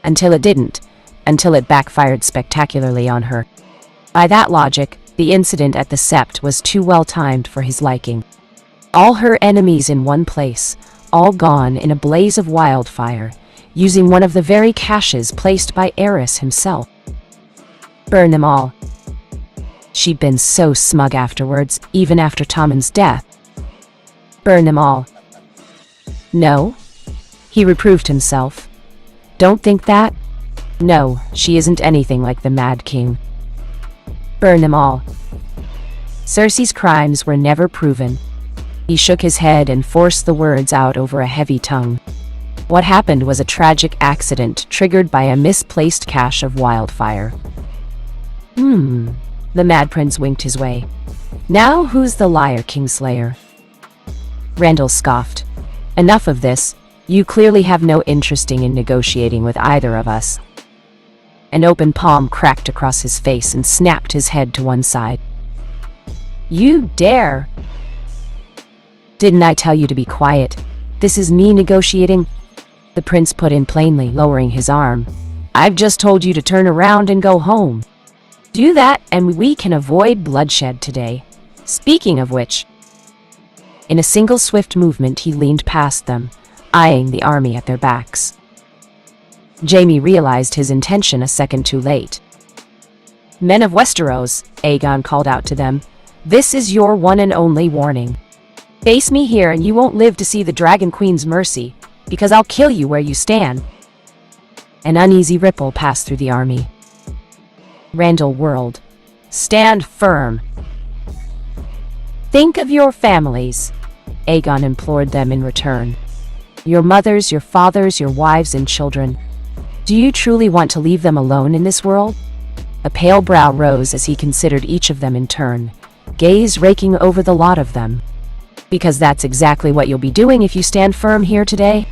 Until it didn't. Until it backfired spectacularly on her. By that logic, the incident at the Sept was too well timed for his liking. All her enemies in one place, all gone in a blaze of wildfire, using one of the very caches placed by Aerys himself. Burn them all. She'd been so smug afterwards, even after Tommen's death. Burn them all. No, he reproved himself. Don't think that. No, she isn't anything like the Mad King. Burn them all. Cersei's crimes were never proven. He shook his head and forced the words out over a heavy tongue. What happened was a tragic accident triggered by a misplaced cache of wildfire. The Mad Prince winked his way. Now who's the liar, Kingslayer? Randall scoffed. Enough of this. You clearly have no interest in negotiating with either of us. An open palm cracked across his face and snapped his head to one side. You dare! Didn't I tell you to be quiet? This is me negotiating. The prince put in plainly, lowering his arm. I've just told you to turn around and go home. Do that and we can avoid bloodshed today. Speaking of which. In a single swift movement he leaned past them, eyeing the army at their backs. Jaime realized his intention a second too late. "Men of Westeros," Aegon called out to them, "this is your one and only warning. Face me here and you won't live to see the Dragon Queen's mercy, because I'll kill you where you stand." An uneasy ripple passed through the army. Randall whirled. "Stand firm. Think of your families," Aegon implored them in return. "Your mothers, your fathers, your wives and children. Do you truly want to leave them alone in this world?" A pale brow rose as he considered each of them in turn, gaze raking over the lot of them. "Because that's exactly what you'll be doing if you stand firm here today.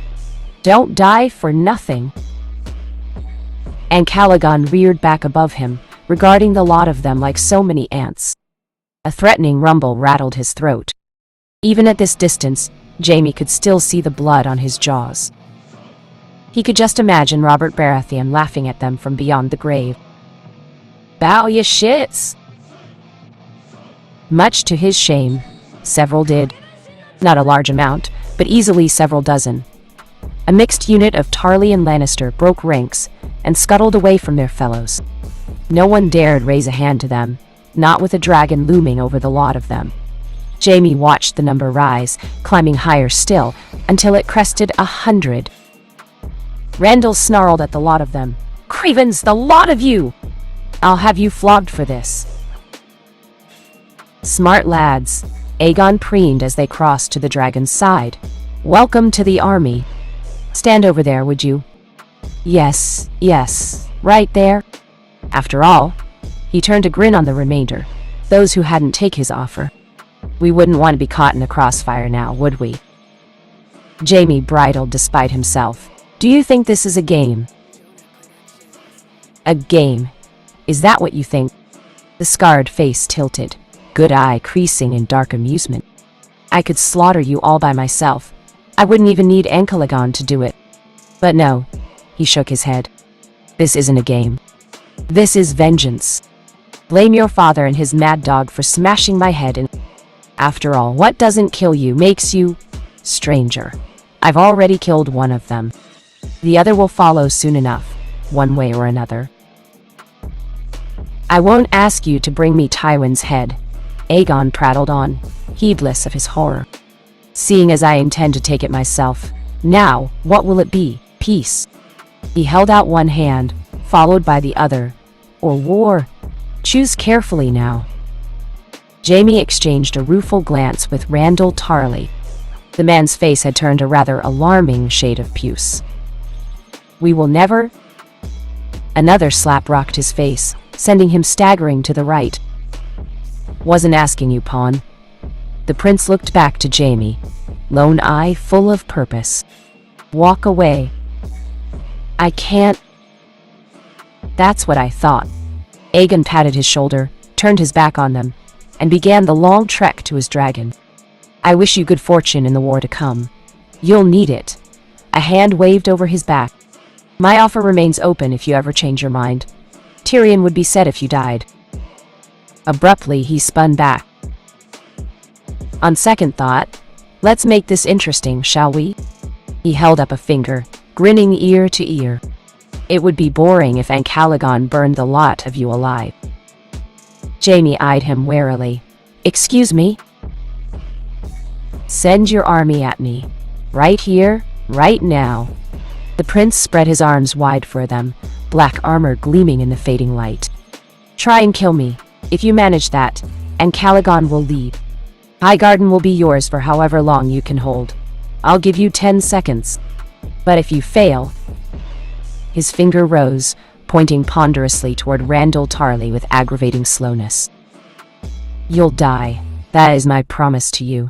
Don't die for nothing." And Calagon reared back above him, regarding the lot of them like so many ants. A threatening rumble rattled his throat. Even at this distance, Jaime could still see the blood on his jaws. He could just imagine Robert Baratheon laughing at them from beyond the grave. "Bow ya shits!" Much to his shame, several did. Not a large amount, but easily several dozen. A mixed unit of Tarly and Lannister broke ranks and scuttled away from their fellows. No one dared raise a hand to them, not with a dragon looming over the lot of them. Jaime watched the number rise, climbing higher still, until it crested 100. Randall snarled at the lot of them. "Cravens, the lot of you! I'll have you flogged for this." "Smart lads," Aegon preened as they crossed to the dragon's side. "Welcome to the army. Stand over there, would you? Yes, right there." After all, he turned a grin on the remainder, those who hadn't taken his offer. "We wouldn't want to be caught in the crossfire now, would we?" Jaime bridled despite himself. "Do you think this is a game?" "A game? Is that what you think?" The scarred face tilted, good eye creasing in dark amusement. "I could slaughter you all by myself. I wouldn't even need Ancalagon to do it. But no," he shook his head. "This isn't a game. This is vengeance. Blame your father and his mad dog for smashing my head in. After all, what doesn't kill you makes you stranger. I've already killed one of them. The other will follow soon enough, one way or another." "I won't ask you to bring me Tywin's head," Aegon prattled on, heedless of his horror. "Seeing as I intend to take it myself. Now, what will it be? Peace?" He held out one hand, followed by the other. "Or war? Choose carefully now." Jaime exchanged a rueful glance with Randall Tarly. The man's face had turned a rather alarming shade of puce. "We will never..." Another slap rocked his face, sending him staggering to the right. "Wasn't asking you, pawn." The prince looked back to Jaime, lone eye full of purpose. "Walk away." "I can't..." "That's what I thought." Aegon patted his shoulder, turned his back on them, and began the long trek to his dragon. "I wish you good fortune in the war to come. You'll need it." A hand waved over his back. "My offer remains open if you ever change your mind. Tyrion would be sad if you died." Abruptly, he spun back. "On second thought, let's make this interesting, shall we?" He held up a finger, grinning ear to ear. "It would be boring if Ancalagon burned the lot of you alive." Jaime eyed him warily. "Excuse me?" "Send your army at me. Right here, right now." The prince spread his arms wide for them, black armor gleaming in the fading light. "Try and kill me. If you manage that, Ancalagon will lead. Highgarden will be yours for however long you can hold. I'll give you 10 seconds. But if you fail..." His finger rose, pointing ponderously toward Randall Tarly with aggravating slowness. "You'll die. That is my promise to you."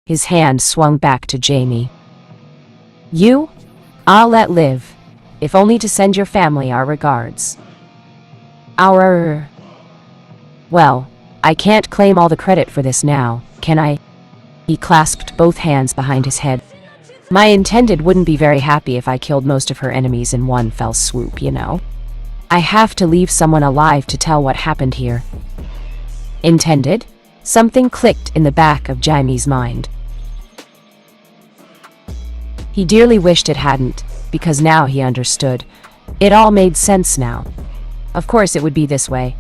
His hand swung back to Jaime. "You? I'll let live, if only to send your family our regards." "Our..." "Well, I can't claim all the credit for this now, can I?" He clasped both hands behind his head. "My intended wouldn't be very happy if I killed most of her enemies in one fell swoop, you know. I have to leave someone alive to tell what happened here." "Intended?" Something clicked in the back of Jaime's mind. He dearly wished it hadn't, because now he understood. It all made sense now. Of course it would be this way.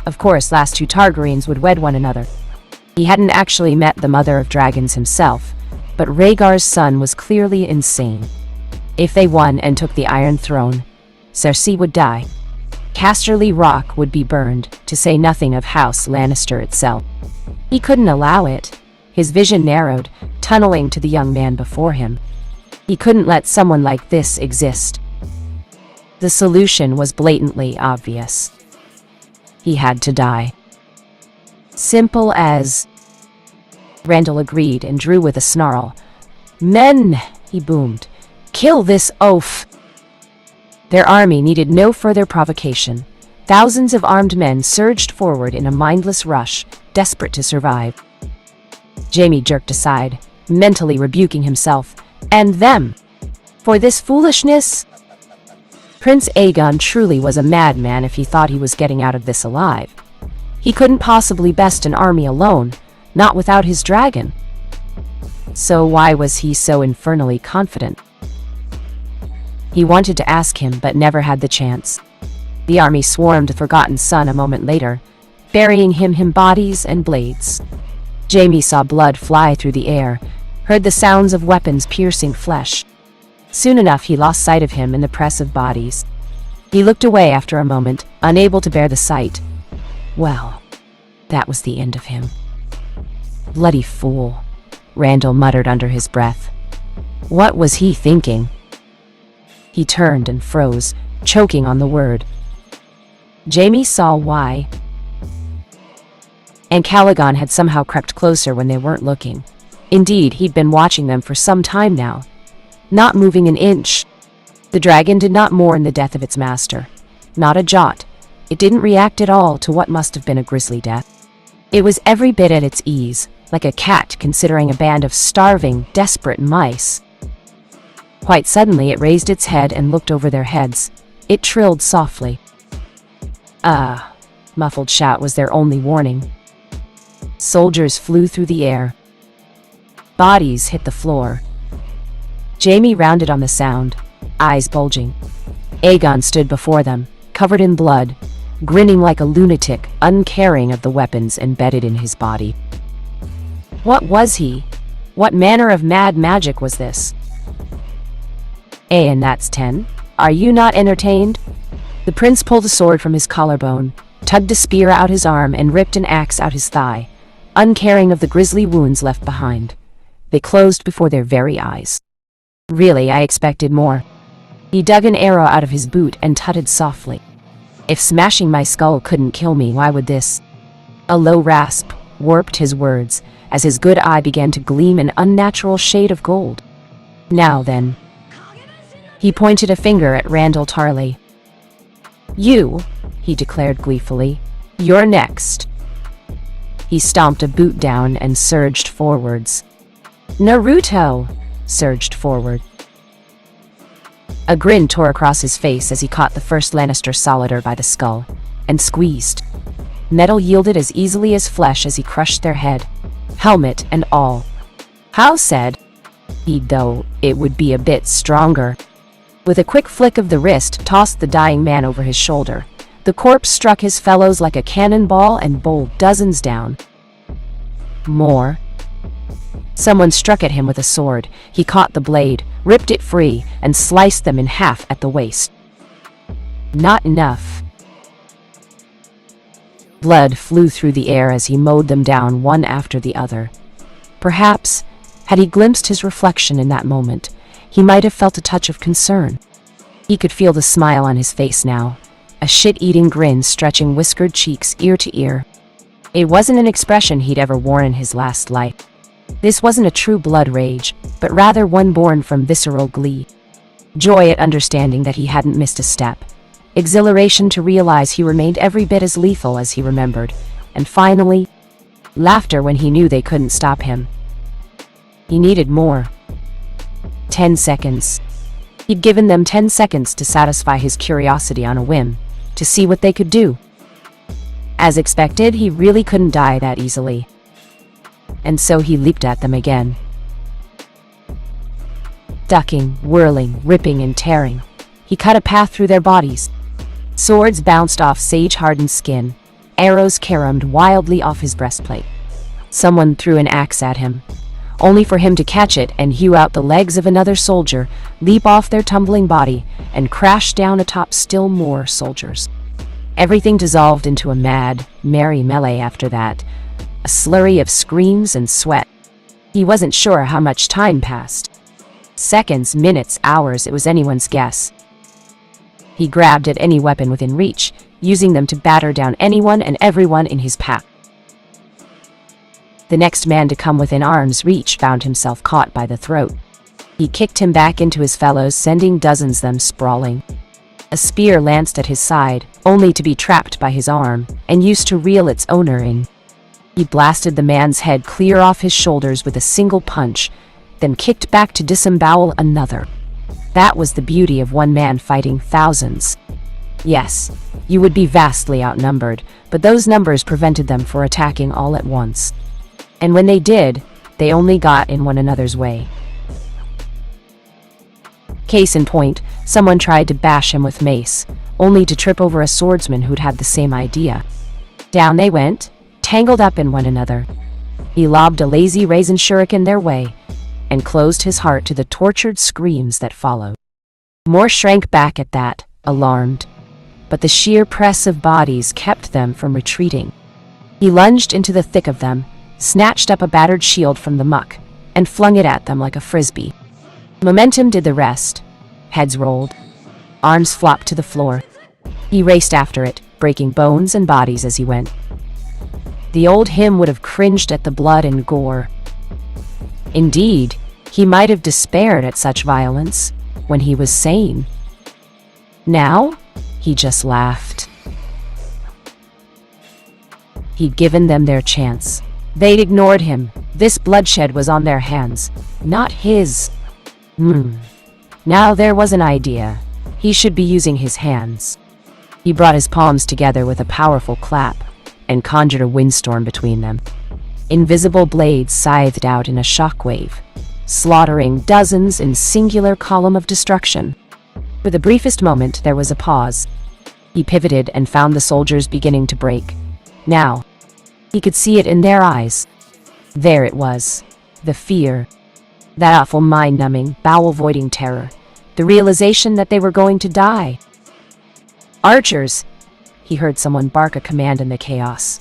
Of course last two Targaryens would wed one another. He hadn't actually met the mother of dragons himself, but Rhaegar's son was clearly insane. If they won and took the Iron Throne, Cersei would die. Casterly Rock would be burned, to say nothing of House Lannister itself. He couldn't allow it. His vision narrowed, tunneling to the young man before him. He couldn't let someone like this exist. The solution was blatantly obvious. He had to die. Simple as... Randall agreed and drew with a snarl. "Men!" he boomed. "Kill this oaf!" Their army needed no further provocation. Thousands of armed men surged forward in a mindless rush, desperate to survive. Jaime jerked aside, mentally rebuking himself, and them, for this foolishness. Prince Aegon truly was a madman if he thought he was getting out of this alive. He couldn't possibly best an army alone, not without his dragon. So why was he so infernally confident? He wanted to ask him, but never had the chance. The army swarmed the forgotten son a moment later, burying him in bodies and blades. Jaime saw blood fly through the air, heard the sounds of weapons piercing flesh. Soon enough he lost sight of him in the press of bodies. He looked away after a moment, unable to bear the sight. Well, that was the end of him. Bloody fool, Randall muttered under his breath. What was he thinking? He turned and froze, choking on the word. Jaime saw why. And Calagon had somehow crept closer when they weren't looking. Indeed, he'd been watching them for some time now, not moving an inch. The dragon did not mourn the death of its master. Not a jot. It didn't react at all to what must have been a grisly death. It was every bit at its ease, like a cat considering a band of starving, desperate mice. Quite suddenly it raised its head and looked over their heads. It trilled softly. "Ah!" Muffled shout was their only warning. Soldiers flew through the air. Bodies hit the floor. Jaime rounded on the sound, eyes bulging. Aegon stood before them, covered in blood, grinning like a lunatic, uncaring of the weapons embedded in his body. What was he? What manner of mad magic was this? And that's 10. Are you not entertained? The prince pulled a sword from his collarbone, tugged a spear out his arm, and ripped an axe out his thigh, uncaring of the grisly wounds left behind. They closed before their very eyes. Really, I expected more. He dug an arrow out of his boot and tutted softly. If smashing my skull couldn't kill me, why would this? A low rasp warped his words, as his good eye began to gleam an unnatural shade of gold. Now then. He pointed a finger at Randall Tarley. "You," he declared gleefully. "You're next." He stomped a boot down and surged forwards. "Naruto!" surged forward. A grin tore across his face as he caught the first Lannister Solitaire by the skull, and squeezed. Metal yielded as easily as flesh as he crushed their head, helmet and all. How said he'd, though, it would be a bit stronger. With a quick flick of the wrist, tossed the dying man over his shoulder. The corpse struck his fellows like a cannonball and bowled dozens down. More. Someone struck at him with a sword. He caught the blade, ripped it free, and sliced them in half at the waist. Not enough. Blood flew through the air as he mowed them down one after the other. Perhaps, had he glimpsed his reflection in that moment, he might have felt a touch of concern. He could feel the smile on his face now, a shit-eating grin stretching whiskered cheeks ear to ear. It wasn't an expression he'd ever worn in his last life. This wasn't a true blood rage, but rather one born from visceral glee. Joy at understanding that he hadn't missed a step. Exhilaration to realize he remained every bit as lethal as he remembered. And finally, laughter when he knew they couldn't stop him. He needed more. 10 seconds. He'd given them 10 seconds to satisfy his curiosity on a whim, to see what they could do. As expected, he really couldn't die that easily. And so he leaped at them again. Ducking, whirling, ripping, and tearing, he cut a path through their bodies. Swords bounced off sage-hardened skin. Arrows caromed wildly off his breastplate. Someone threw an axe at him, only for him to catch it and hew out the legs of another soldier, leap off their tumbling body, and crash down atop still more soldiers. Everything dissolved into a mad, merry melee after that, a slurry of screams and sweat. He wasn't sure how much time passed. Seconds, minutes, hours, it was anyone's guess. He grabbed at any weapon within reach, using them to batter down anyone and everyone in his path. The next man to come within arm's reach found himself caught by the throat. He kicked him back into his fellows, sending dozens of them sprawling. A spear lanced at his side, only to be trapped by his arm, and used to reel its owner in. He blasted the man's head clear off his shoulders with a single punch, then kicked back to disembowel another. That was the beauty of one man fighting thousands. Yes, you would be vastly outnumbered, but those numbers prevented them from attacking all at once. And when they did, they only got in one another's way. Case in point, someone tried to bash him with mace, only to trip over a swordsman who'd had the same idea. Down they went, tangled up in one another. He lobbed a lazy raisin shuriken their way, and closed his heart to the tortured screams that followed. More shrank back at that, alarmed, but the sheer press of bodies kept them from retreating. He lunged into the thick of them, snatched up a battered shield from the muck, and flung it at them like a frisbee. Momentum did the rest. Heads rolled. Arms flopped to the floor. He raced after it, breaking bones and bodies as he went. The old him would have cringed at the blood and gore. Indeed, he might have despaired at such violence when he was sane. Now, he just laughed. He'd given them their chance. They'd ignored him. This bloodshed was on their hands, not his. Now there was an idea. He should be using his hands. He brought his palms together with a powerful clap and conjured a windstorm between them. Invisible blades scythed out in a shockwave, slaughtering dozens in singular column of destruction. For the briefest moment, there was a pause. He pivoted and found the soldiers beginning to break. Now, he could see it in their eyes. There it was, the fear, that awful mind-numbing, bowel-voiding terror, the realization that they were going to die. "Archers!" He heard someone bark a command in the chaos.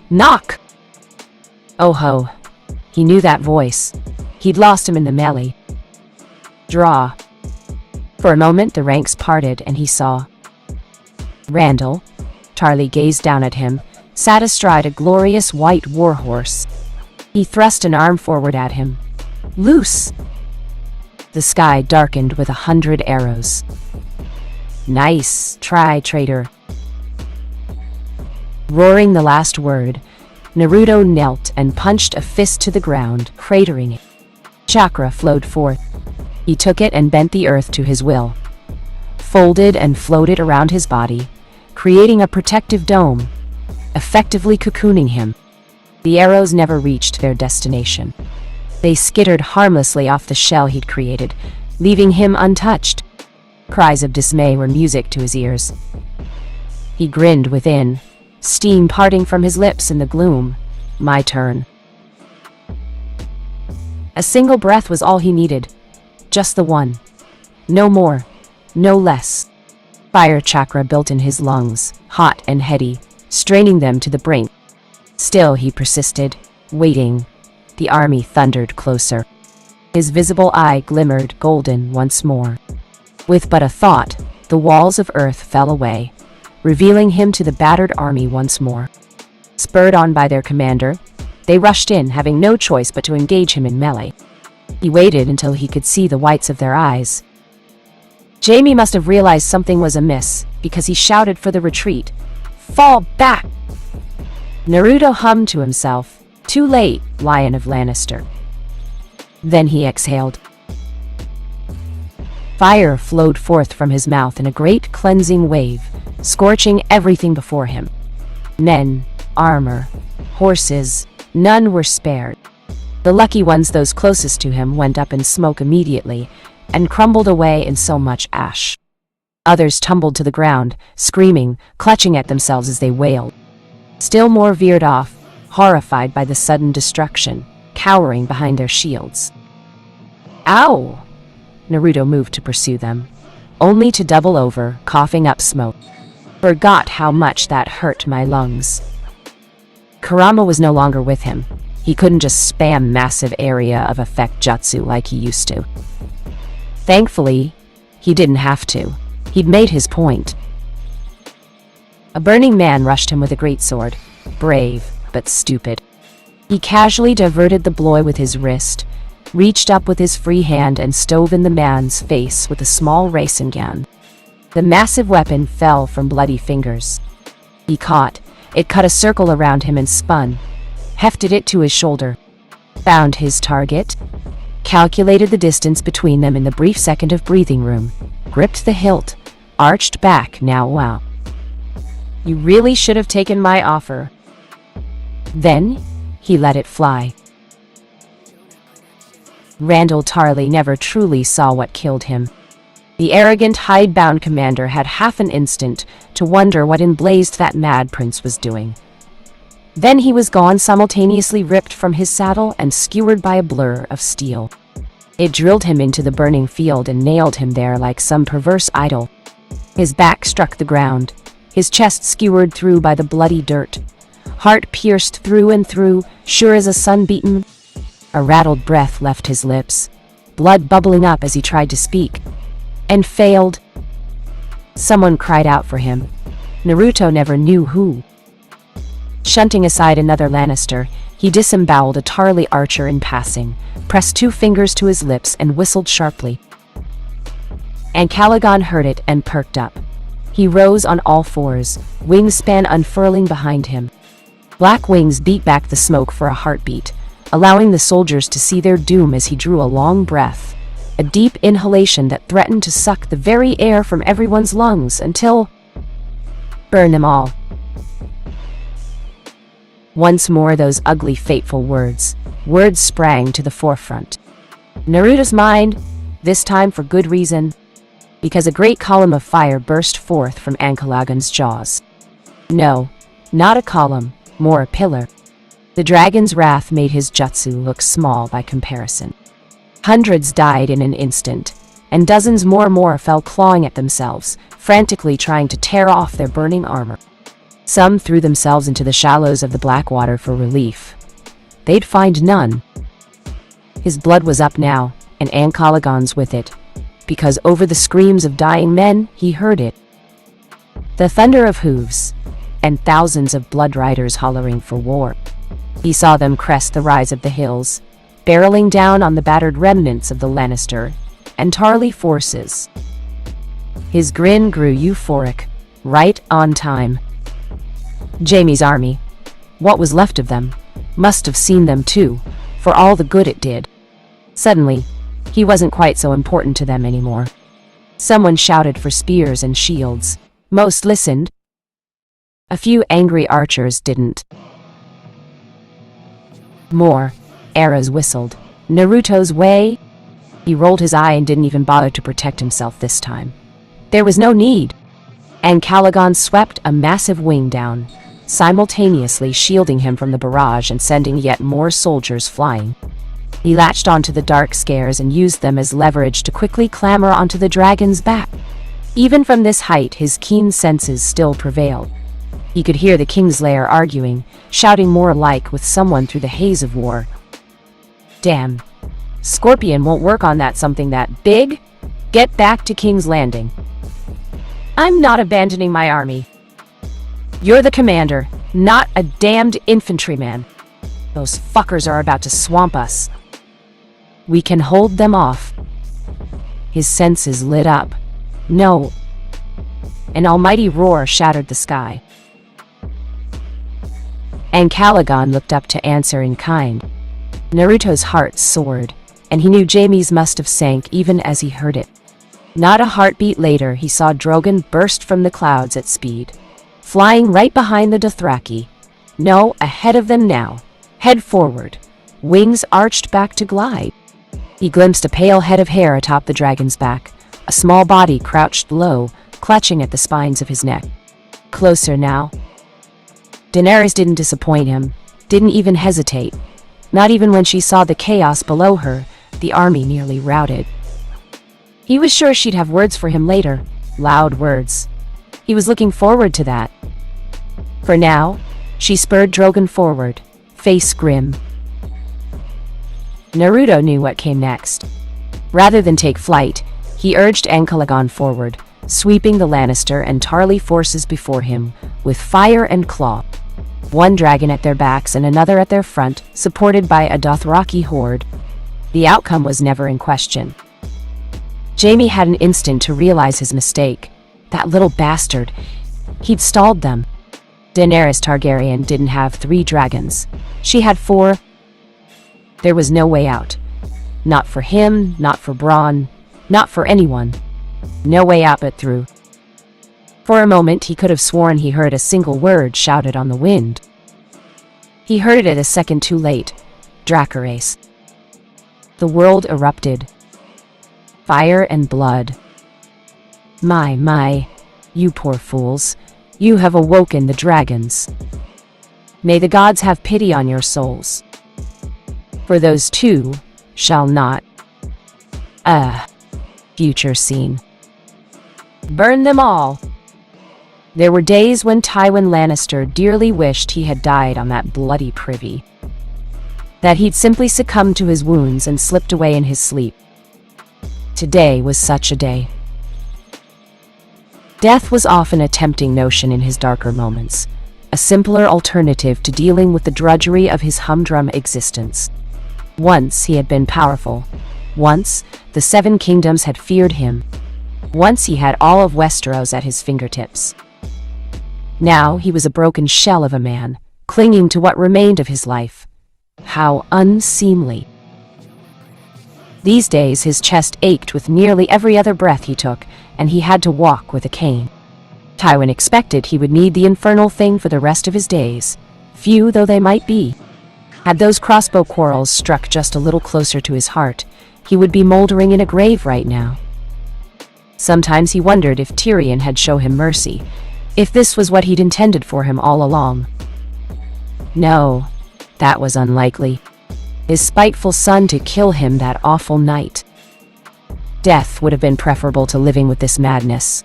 "Knock!" Oh ho, he knew that voice. He'd lost him in the melee. Draw. For a moment the ranks parted and he saw Randall. Tarly gazed down at him, sat astride a glorious white warhorse. He thrust an arm forward at him. "Loose!" The sky darkened with 100 arrows. "Nice try, traitor." Roaring the last word, Naruto knelt and punched a fist to the ground, cratering it. Chakra flowed forth. He took it and bent the earth to his will, folded and floated around his body, creating a protective dome, effectively cocooning him. The arrows never reached their destination. They skittered harmlessly off the shell he'd created, leaving him untouched. Cries of dismay were music to his ears. He grinned within, steam parting from his lips in the gloom. My turn. A single breath was all he needed. Just the one. No more. No less. Fire chakra built in his lungs, hot and heady, straining them to the brink. Still he persisted, waiting. The army thundered closer. His visible eye glimmered golden once more. With but a thought, the walls of earth fell away, revealing him to the battered army once more. Spurred on by their commander, they rushed in, having no choice but to engage him in melee. He waited until he could see the whites of their eyes. Jamie must have realized something was amiss, because he shouted for the retreat. "Fall back!" Naruto hummed to himself. "Too late, Lion of Lannister." Then he exhaled. Fire flowed forth from his mouth in a great cleansing wave, scorching everything before him. Men, armor, horses, none were spared. The lucky ones, those closest to him, went up in smoke immediately, and crumbled away in so much ash. Others tumbled to the ground, screaming, clutching at themselves as they wailed. Still more veered off, horrified by the sudden destruction, cowering behind their shields. Ow! Naruto moved to pursue them, only to double over, coughing up smoke. Forgot how much that hurt my lungs. Kurama was no longer with him. He couldn't just spam massive area of effect jutsu like he used to. Thankfully, he didn't have to. He'd made his point. A burning man rushed him with a greatsword, brave but stupid. He casually diverted the blow with his wrist, reached up with his free hand and stove in the man's face with a small Rasengan. The massive weapon fell from bloody fingers. He caught. It cut a circle around him and spun, hefted it to his shoulder, found his target, calculated the distance between them in the brief second of breathing room, gripped the hilt, arched back. Now wow. You really should have taken my offer. Then, he let it fly. Randall Tarley never truly saw what killed him. The arrogant, hidebound commander had half an instant to wonder what in blazed that mad prince was doing. Then he was gone, simultaneously ripped from his saddle and skewered by a blur of steel. It drilled him into the burning field and nailed him there like some perverse idol. His back struck the ground, his chest skewered through by the bloody dirt, heart pierced through and through, sure as a sun-beaten. A rattled breath left his lips, blood bubbling up as he tried to speak, and failed. Someone cried out for him. Naruto never knew who. Shunting aside another Lannister, he disemboweled a Tarly archer in passing, pressed 2 fingers to his lips and whistled sharply. And Calagon heard it and perked up. He rose on all fours, wingspan unfurling behind him. Black wings beat back the smoke for a heartbeat, allowing the soldiers to see their doom as he drew a long breath, a deep inhalation that threatened to suck the very air from everyone's lungs until... burn them all. Once more those ugly, fateful words sprang to the forefront. Naruto's mind, this time for good reason, because a great column of fire burst forth from Ankalagan's jaws. No, not a column, more a pillar. The dragon's wrath made his jutsu look small by comparison. Hundreds died in an instant, and dozens more fell clawing at themselves, frantically trying to tear off their burning armor. Some threw themselves into the shallows of the Blackwater for relief. They'd find none. His blood was up now, and Ankalagan's with it, because over the screams of dying men, he heard it. The thunder of hooves, and thousands of blood riders hollering for war. He saw them crest the rise of the hills, barreling down on the battered remnants of the Lannister and Tarly forces. His grin grew euphoric, right on time. Jaime's army, what was left of them, must have seen them too, for all the good it did. Suddenly, he wasn't quite so important to them anymore. Someone shouted for spears and shields. Most listened. A few angry archers didn't. More arrows whistled. Naruto's way? He rolled his eye and didn't even bother to protect himself this time. There was no need. And Calagon swept a massive wing down, simultaneously shielding him from the barrage and sending yet more soldiers flying. He latched onto the dark scares and used them as leverage to quickly clamber onto the dragon's back. Even from this height, his keen senses still prevailed. He could hear the Kingslayer arguing, shouting more alike with someone through the haze of war. Damn. Scorpion won't work on that something that big? Get back to King's Landing. I'm not abandoning my army. You're the commander, not a damned infantryman. Those fuckers are about to swamp us. We can hold them off. His senses lit up. No. An almighty roar shattered the sky. And Calagon looked up to answer in kind. Naruto's heart soared, and he knew Jaime's must have sank even as he heard it. Not a heartbeat later, he saw Drogon burst from the clouds at speed, flying right behind the Dothraki. No, ahead of them now, head forward, wings arched back to glide. He glimpsed a pale head of hair atop the dragon's back, a small body crouched low, clutching at the spines of his neck. Closer now. Daenerys didn't disappoint him, didn't even hesitate. Not even when she saw the chaos below her, the army nearly routed. He was sure she'd have words for him later, loud words. He was looking forward to that. For now, she spurred Drogon forward, face grim. Naruto knew what came next. Rather than take flight, he urged Aegon forward, sweeping the Lannister and Tarly forces before him with fire and claw. One dragon at their backs and another at their front, supported by a Dothraki horde. The outcome was never in question. Jaime had an instant to realize his mistake. That little bastard. He'd stalled them. Daenerys Targaryen didn't have 3 dragons. She had 4. There was no way out. Not for him, not for Bronn, not for anyone. No way out but through. For a moment, he could have sworn he heard a single word shouted on the wind. He heard it a second too late. Dracarys. The world erupted. Fire and blood. My, you poor fools. You have awoken the dragons. May the gods have pity on your souls. For those 2 shall not. Future scene. Burn them all. There were days when Tywin Lannister dearly wished he had died on that bloody privy. That he'd simply succumbed to his wounds and slipped away in his sleep. Today was such a day. Death was often a tempting notion in his darker moments, a simpler alternative to dealing with the drudgery of his humdrum existence. Once he had been powerful. Once the 7 kingdoms had feared him. Once he had all of Westeros at his fingertips. Now he was a broken shell of a man, clinging to what remained of his life. How unseemly. These days his chest ached with nearly every other breath he took, and he had to walk with a cane. Tywin expected he would need the infernal thing for the rest of his days, few though they might be. Had those crossbow quarrels struck just a little closer to his heart, he would be moldering in a grave right now. Sometimes he wondered if Tyrion had shown him mercy, if this was what he'd intended for him all along. No, that was unlikely. His spiteful son to kill him that awful night. Death would have been preferable to living with this madness.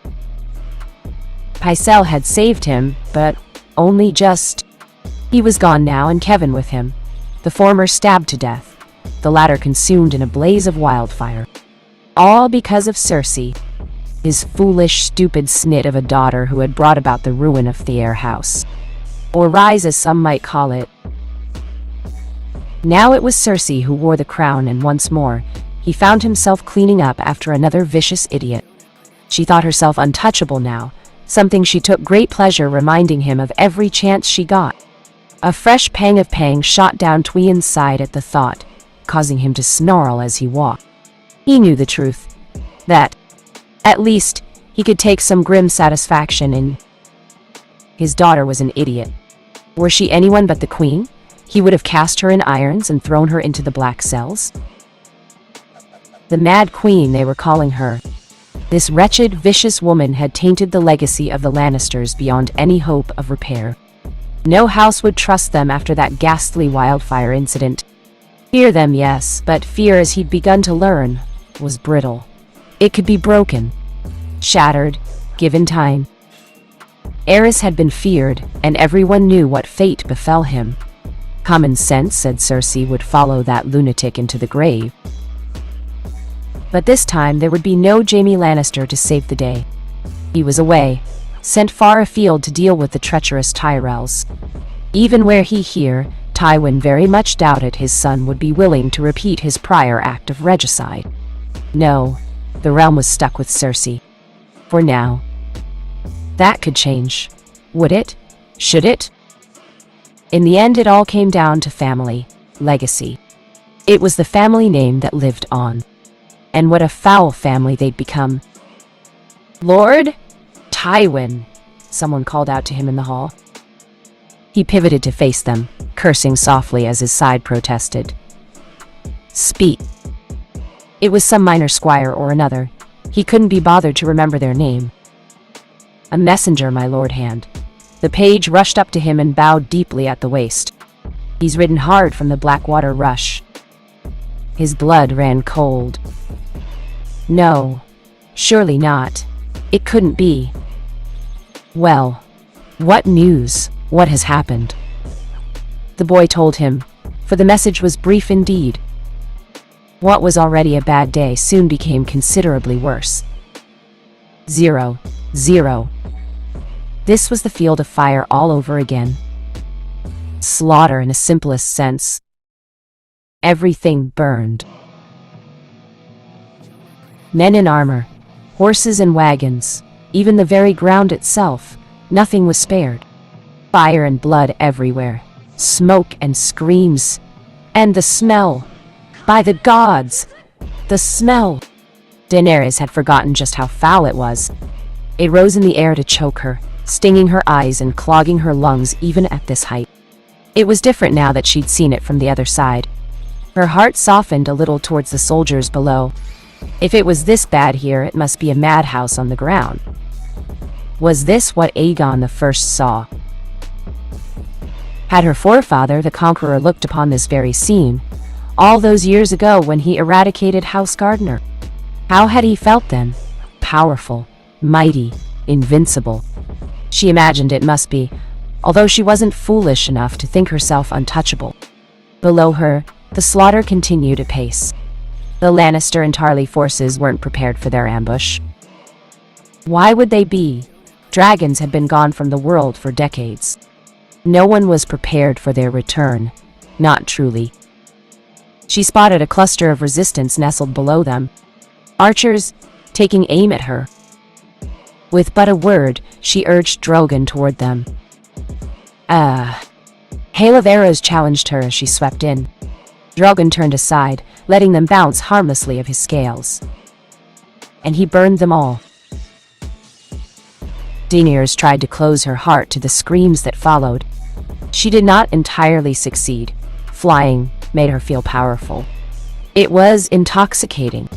Pycelle had saved him, but only just. He was gone now and Kevan with him. The former stabbed to death, the latter consumed in a blaze of wildfire. All because of Cersei, his foolish, stupid snit of a daughter who had brought about the ruin of Thayer House. Or rise as some might call it. Now it was Cersei who wore the crown, and once more, he found himself cleaning up after another vicious idiot. She thought herself untouchable now, something she took great pleasure reminding him of every chance she got. A fresh pang of pang shot down Tywin's side at the thought, causing him to snarl as he walked. He knew the truth. That, at least, he could take some grim satisfaction in. His daughter was an idiot. Were she anyone but the queen, he would have cast her in irons and thrown her into the black cells. The Mad Queen, they were calling her. This wretched, vicious woman had tainted the legacy of the Lannisters beyond any hope of repair. No house would trust them after that ghastly wildfire incident. Fear them, yes, but fear, as he'd begun to learn, was brittle. It could be broken, shattered, given time. Aerys had been feared, and everyone knew what fate befell him. Common sense said Cersei would follow that lunatic into the grave. But this time there would be no Jaime Lannister to save the day. He was away, sent far afield to deal with the treacherous Tyrells. Even were he here, Tywin very much doubted his son would be willing to repeat his prior act of regicide. No, the realm was stuck with Cersei. For now. That could change. Would it? Should it? In the end, it all came down to family, legacy. It was the family name that lived on. And what a foul family they'd become. "Lord? Tywin," someone called out to him in the hall. He pivoted to face them, cursing softly as his side protested. "Speak." It was some minor squire or another. He couldn't be bothered to remember their name. "A messenger, my lord hand." The page rushed up to him and bowed deeply at the waist. "He's ridden hard from the Blackwater rush." His blood ran cold. No, surely not. It couldn't be. "Well, what news? What has happened?" The boy told him, for the message was brief indeed. What was already a bad day soon became considerably worse. 0, 0. This was the field of fire all over again. Slaughter in the simplest sense. Everything burned. Men in armor, horses and wagons, even the very ground itself, nothing was spared. Fire and blood everywhere, smoke and screams, and the smell. By the gods, the smell! Daenerys had forgotten just how foul it was. It rose in the air to choke her, stinging her eyes and clogging her lungs even at this height. It was different now that she'd seen it from the other side. Her heart softened a little towards the soldiers below. If it was this bad here, it must be a madhouse on the ground. Was this what Aegon the First saw? Had her forefather, the Conqueror, looked upon this very scene, all those years ago when he eradicated House Gardner? How had he felt then? Powerful, mighty, invincible. She imagined it must be, although she wasn't foolish enough to think herself untouchable. Below her, the slaughter continued apace. The Lannister and Tarly forces weren't prepared for their ambush. Why would they be? Dragons had been gone from the world for decades. No one was prepared for their return. Not truly. She spotted a cluster of resistance nestled below them. Archers taking aim at her. With but a word, she urged Drogon toward them. Hail of arrows challenged her as she swept in. Drogon turned aside, letting them bounce harmlessly of his scales. And he burned them all. Daenerys tried to close her heart to the screams that followed. She did not entirely succeed. Flying made her feel powerful. It was intoxicating.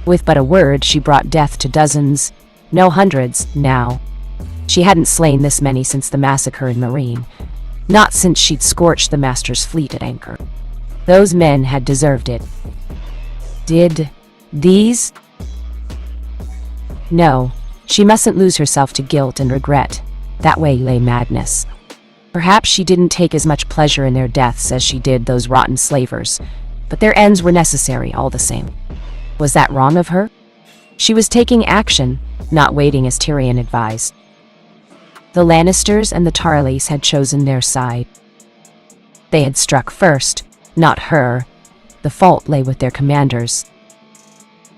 With but a word, she brought death to dozens, no hundreds, now. She hadn't slain this many since the massacre in Meereen, not since she'd scorched the Master's fleet at anchor. Those men had deserved it. Did these? No, she mustn't lose herself to guilt and regret. That way lay madness. Perhaps she didn't take as much pleasure in their deaths as she did those rotten slavers, but their ends were necessary all the same. Was that wrong of her? She was taking action, not waiting as Tyrion advised. The Lannisters and the Tarlys had chosen their side. They had struck first, not her. The fault lay with their commanders.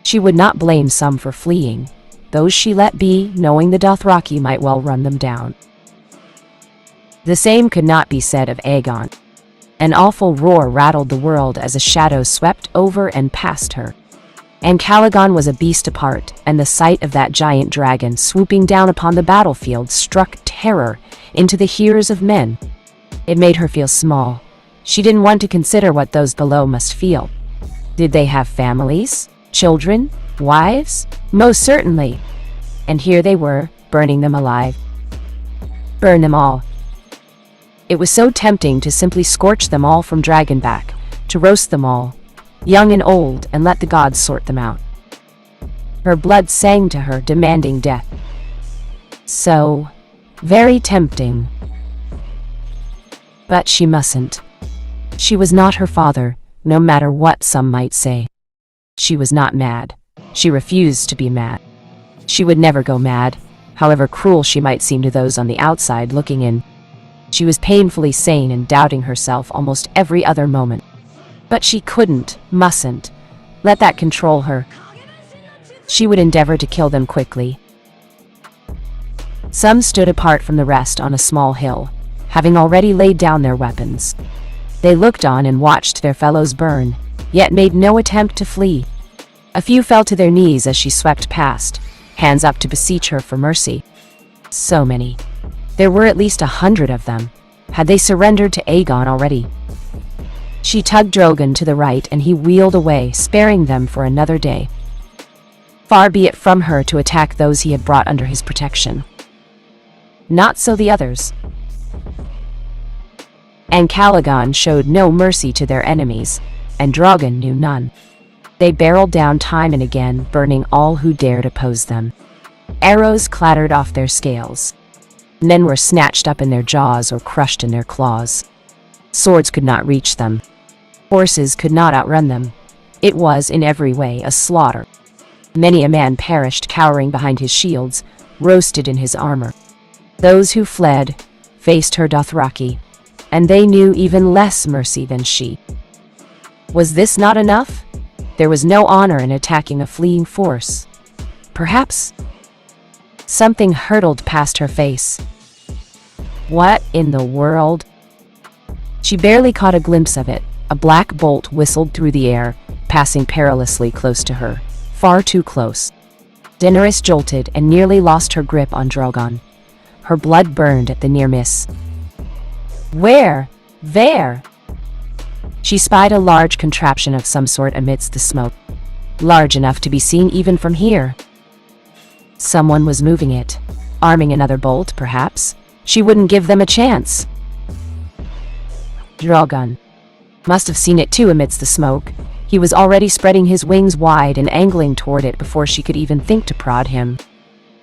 She would not blame some for fleeing. Those she let be, knowing the Dothraki might well run them down. The same could not be said of Aegon. An awful roar rattled the world as a shadow swept over and past her. And Calagon was a beast apart, and the sight of that giant dragon swooping down upon the battlefield struck terror into the ears of men. It made her feel small. She didn't want to consider what those below must feel. Did they have families? Children? Wives? Most certainly. And here they were, burning them alive. Burn them all. It was so tempting to simply scorch them all from Dragonback, to roast them all, young and old, and let the gods sort them out. Her blood sang to her, demanding death. So very tempting. But she mustn't. She was not her father, no matter what some might say. She was not mad. She refused to be mad. She would never go mad, however cruel she might seem to those on the outside looking in. She was painfully sane and doubting herself almost every other moment. But she couldn't, mustn't, let that control her. She would endeavor to kill them quickly. Some stood apart from the rest on a small hill, having already laid down their weapons. They looked on and watched their fellows burn, yet made no attempt to flee. A few fell to their knees as she swept past, hands up to beseech her for mercy. So many. There were at least 100 of them. Had they surrendered to Aegon already? She tugged Drogon to the right and he wheeled away, sparing them for another day. Far be it from her to attack those he had brought under his protection. Not so the others. And Aegon showed no mercy to their enemies, and Drogon knew none. They barreled down time and again, burning all who dared oppose them. Arrows clattered off their scales. Men were snatched up in their jaws or crushed in their claws. Swords could not reach them. Horses could not outrun them. It was, in every way, a slaughter. Many a man perished cowering behind his shields, roasted in his armor. Those who fled faced her Dothraki, and they knew even less mercy than she. Was this not enough? There was no honor in attacking a fleeing force. Perhaps something hurtled past her face. What in the world? She barely caught a glimpse of it. A black bolt whistled through the air, passing perilously close to her. Far too close. Daenerys jolted and nearly lost her grip on Drogon. Her blood burned at the near miss. Where? There! She spied a large contraption of some sort amidst the smoke. Large enough to be seen even from here. Someone was moving it. Arming another bolt, perhaps. She wouldn't give them a chance. Drogon must have seen it too amidst the smoke. He was already spreading his wings wide and angling toward it before she could even think to prod him.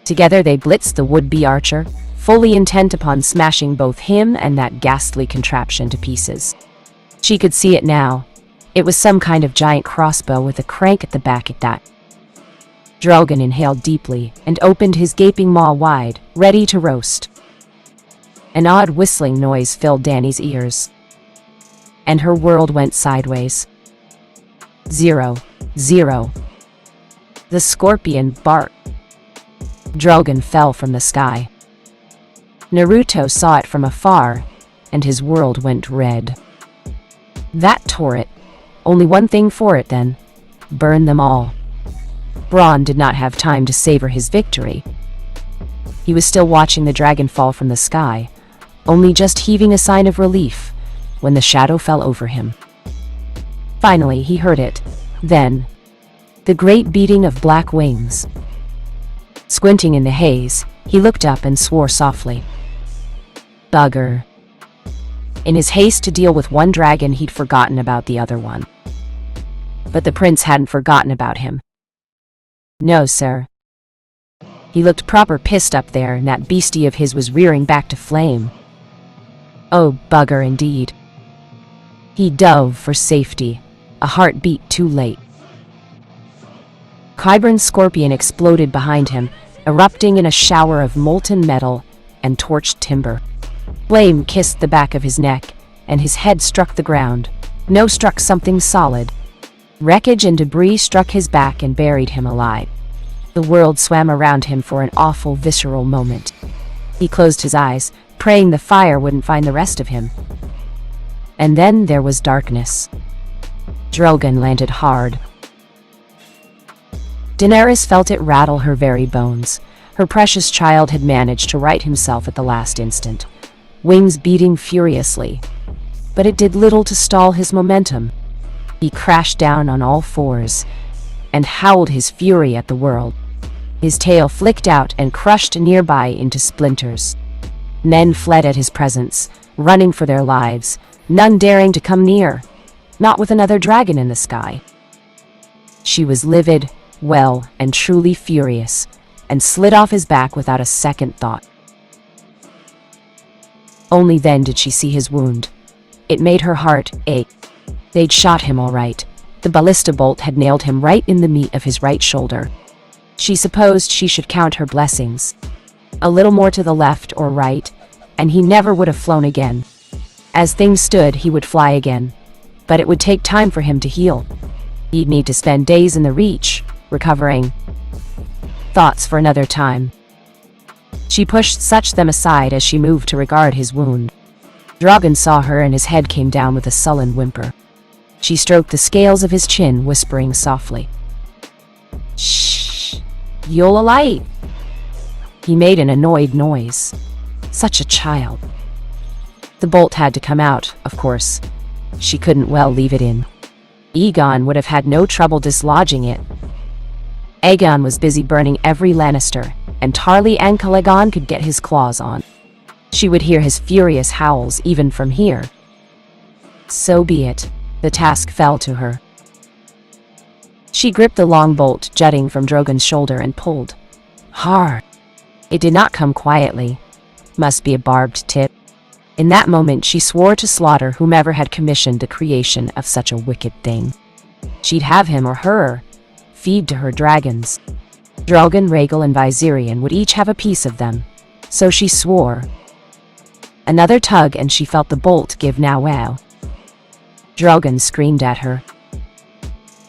Together they blitzed the would-be archer, fully intent upon smashing both him and that ghastly contraption to pieces. She could see it now. It was some kind of giant crossbow with a crank at the back at that. Drogon inhaled deeply and opened his gaping maw wide, ready to roast. An odd whistling noise filled Dany's ears, and her world went sideways. 0, 0. The scorpion barked. Drogon fell from the sky. Naruto saw it from afar, and his world went red. That tore it. Only one thing for it then. Burn them all. Bronn did not have time to savor his victory. He was still watching the dragon fall from the sky, only just heaving a sign of relief when the shadow fell over him. Finally, he heard it. Then, the great beating of black wings. Squinting in the haze, he looked up and swore softly. Bugger. In his haste to deal with one dragon, he'd forgotten about the other one. But the prince hadn't forgotten about him. No, sir. He looked proper pissed up there, and that beastie of his was rearing back to flame. Oh, bugger indeed. He dove for safety, a heartbeat too late. Qyburn's scorpion exploded behind him, erupting in a shower of molten metal and torched timber. Flame kissed the back of his neck, and his head struck the ground. No, struck something solid. Wreckage and debris struck his back and buried him alive. The world swam around him for an awful, visceral moment. He closed his eyes, praying the fire wouldn't find the rest of him. And then there was darkness. Drogon landed hard. Daenerys felt it rattle her very bones. Her precious child had managed to right himself at the last instant, wings beating furiously. But it did little to stall his momentum. He crashed down on all fours and howled his fury at the world. His tail flicked out and crushed nearby into splinters. Men fled at his presence, running for their lives, none daring to come near, not with another dragon in the sky. She was livid, well, and truly furious, and slid off his back without a second thought. Only then did she see his wound. It made her heart ache. They'd shot him all right. The ballista bolt had nailed him right in the meat of his right shoulder. She supposed she should count her blessings. A little more to the left or right, and he never would have flown again. As things stood, he would fly again, but it would take time for him to heal. He'd need to spend days in the Reach, recovering. Thoughts for another time. She pushed such them aside as she moved to regard his wound. Drogon saw her and his head came down with a sullen whimper. She stroked the scales of his chin, whispering softly. Shh, you'll alight. He made an annoyed noise. Such a child. The bolt had to come out, of course. She couldn't well leave it in. Aegon would have had no trouble dislodging it. Aegon was busy burning every Lannister, and Tarly and Aegon could get his claws on. She would hear his furious howls even from here. So be it. The task fell to her. She gripped the long bolt jutting from Drogon's shoulder and pulled hard. It did not come quietly. Must be a barbed tip. In that moment, she swore to slaughter whomever had commissioned the creation of such a wicked thing. She'd have him or her feed to her dragons. Drogon, Rhaegal, and Viserion would each have a piece of them. So she swore. Another tug and she felt the bolt give now. Drogon screamed at her.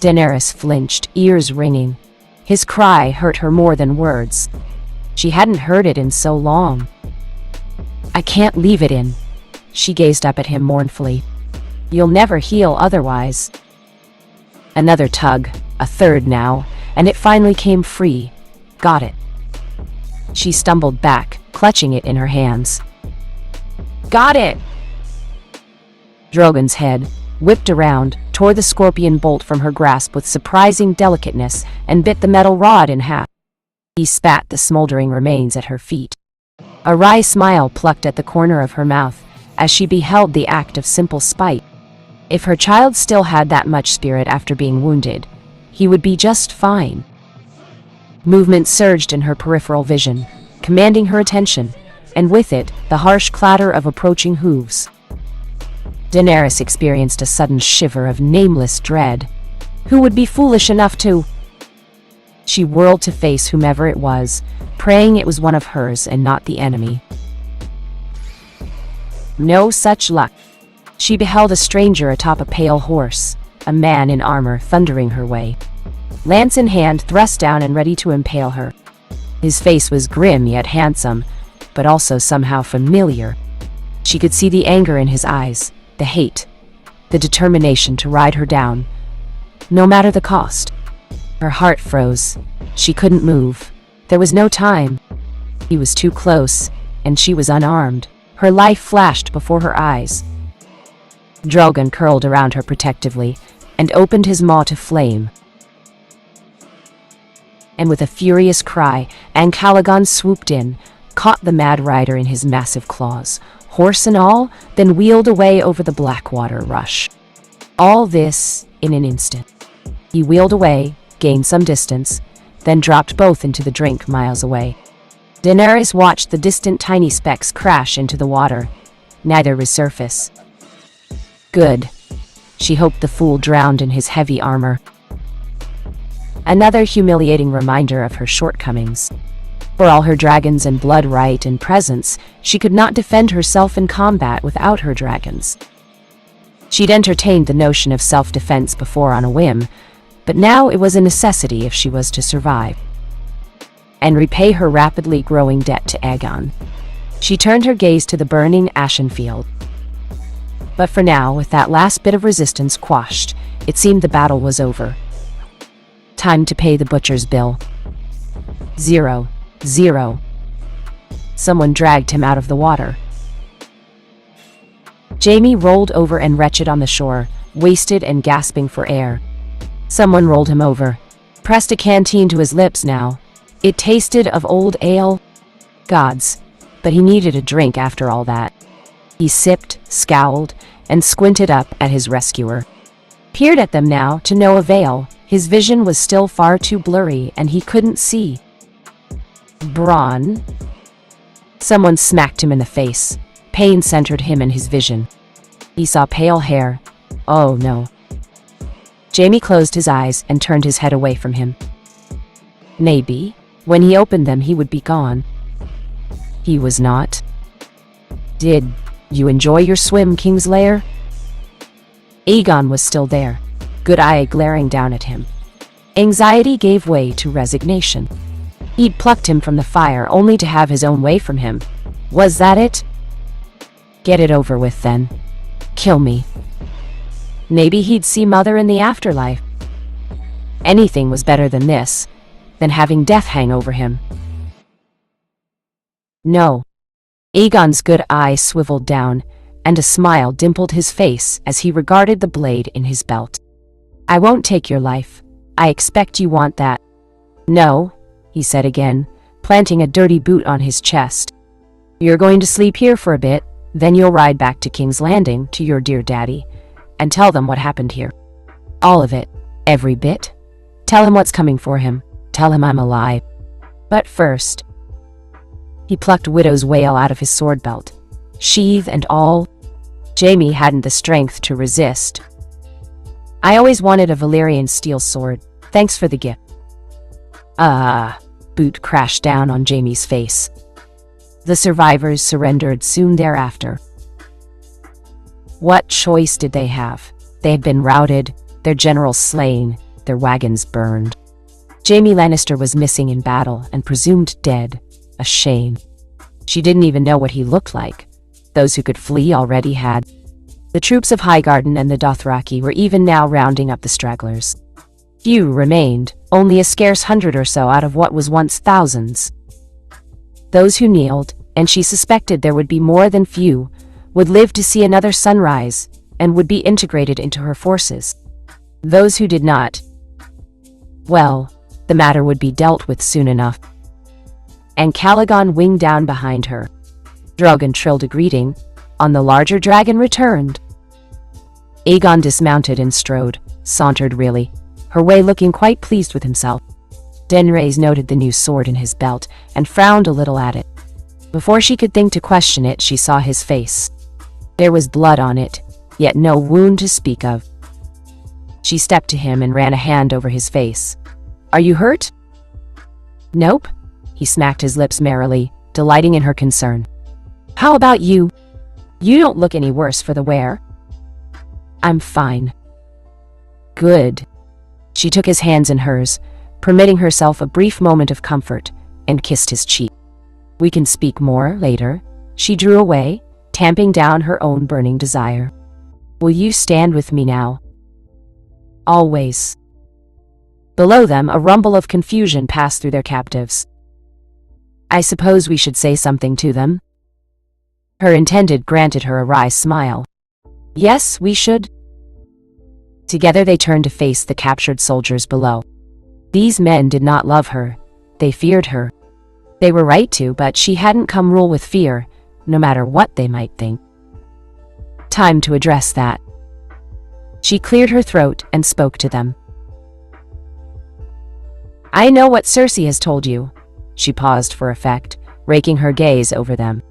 Daenerys flinched, ears ringing. His cry hurt her more than words. She hadn't heard it in so long. I can't leave it in. She gazed up at him mournfully. You'll never heal otherwise. Another tug, a third now, and it finally came free. Got it. She stumbled back, clutching it in her hands. Got it! Drogon's head whipped around, tore the scorpion bolt from her grasp with surprising delicateness, and bit the metal rod in half. He spat the smoldering remains at her feet. A wry smile plucked at the corner of her mouth as she beheld the act of simple spite. If her child still had that much spirit after being wounded, he would be just fine. Movement surged in her peripheral vision, commanding her attention, and with it, the harsh clatter of approaching hooves. Daenerys experienced a sudden shiver of nameless dread. Who would be foolish enough to? She whirled to face whomever it was, praying it was one of hers and not the enemy. No such luck. She beheld a stranger atop a pale horse, a man in armor thundering her way. Lance in hand, thrust down and ready to impale her. His face was grim yet handsome, but also somehow familiar. She could see the anger in his eyes, the hate, the determination to ride her down, no matter the cost. Her heart froze. She couldn't move. There was no time. He was too close, and she was unarmed. Her life flashed before her eyes. Drogon curled around her protectively and opened his maw to flame. And with a furious cry, Aegon swooped in, caught the Mad Rider in his massive claws, horse and all, then wheeled away over the Blackwater rush. All this in an instant. He wheeled away, gained some distance, then dropped both into the drink miles away. Daenerys watched the distant tiny specks crash into the water. Neither resurface. Good. She hoped the fool drowned in his heavy armor. Another humiliating reminder of her shortcomings. For all her dragons and blood right and presence, she could not defend herself in combat without her dragons. She'd entertained the notion of self-defense before on a whim, but now it was a necessity if she was to survive and repay her rapidly growing debt to Aegon. She turned her gaze to the burning ashen field. But for now, with that last bit of resistance quashed, it seemed the battle was over. Time to pay the butcher's bill. 0. Someone dragged him out of the water. Jaime rolled over and wretched on the shore, wasted and gasping for air. Someone rolled him over, pressed a canteen to his lips now. It tasted of old ale. Gods, but he needed a drink after all that. He sipped, scowled, and squinted up at his rescuer. Peered at them now, to no avail. His vision was still far too blurry, and he couldn't see. Bronn? Someone smacked him in the face. Pain centered him in his vision. He saw pale hair. Oh no. Jaime closed his eyes and turned his head away from him. Maybe, when he opened them, he would be gone. He was not. Did you enjoy your swim, Kingslayer? Aegon was still there, good eye glaring down at him. Anxiety gave way to resignation. He'd plucked him from the fire only to have his own way from him. Was that it? Get it over with then. Kill me. Maybe he'd see Mother in the afterlife. Anything was better than this, than having death hang over him. No. Aegon's good eye swiveled down, and a smile dimpled his face as he regarded the blade in his belt. "I won't take your life. I expect you want that." "No," he said again, planting a dirty boot on his chest. "You're going to sleep here for a bit, then you'll ride back to King's Landing to your dear daddy, and tell them what happened here. All of it. Every bit. Tell him what's coming for him. Tell him I'm alive. But first..." He plucked Widow's Wail out of his sword belt, sheath and all. Jaime hadn't the strength to resist. "I always wanted a Valyrian steel sword. Thanks for the gift." Boot crashed down on Jaime's face. The survivors surrendered soon thereafter. What choice did they have? They had been routed, their generals slain, their wagons burned. Jaime Lannister was missing in battle and presumed dead. A shame. She didn't even know what he looked like. Those who could flee already had. The troops of Highgarden and the Dothraki were even now rounding up the stragglers. Few remained, only a scarce 100 or so out of what was once thousands. Those who kneeled, and she suspected there would be more than few, would live to see another sunrise and would be integrated into her forces. Those who did not, well, the matter would be dealt with soon enough. And Calagon winged down behind her. Drogon trilled a greeting. On the larger dragon returned. Aegon dismounted and strode, sauntered really, her way looking quite pleased with himself. Daenerys noted the new sword in his belt and frowned a little at it. Before she could think to question it, she saw his face. There was blood on it, yet no wound to speak of. She stepped to him and ran a hand over his face. "Are you hurt?" "Nope." He smacked his lips merrily, delighting in her concern. "How about you? You don't look any worse for the wear." "I'm fine." "Good." She took his hands in hers, permitting herself a brief moment of comfort, and kissed his cheek. "We can speak more later." She drew away, tamping down her own burning desire. "Will you stand with me now?" "Always." Below them, a rumble of confusion passed through their captives. "I suppose we should say something to them?" Her intended granted her a wry smile. "Yes, we should." Together they turned to face the captured soldiers below. These men did not love her. They feared her. They were right to, but she hadn't come rule with fear, no matter what they might think. Time to address that. She cleared her throat and spoke to them. "I know what Cersei has told you." She paused for effect, raking her gaze over them.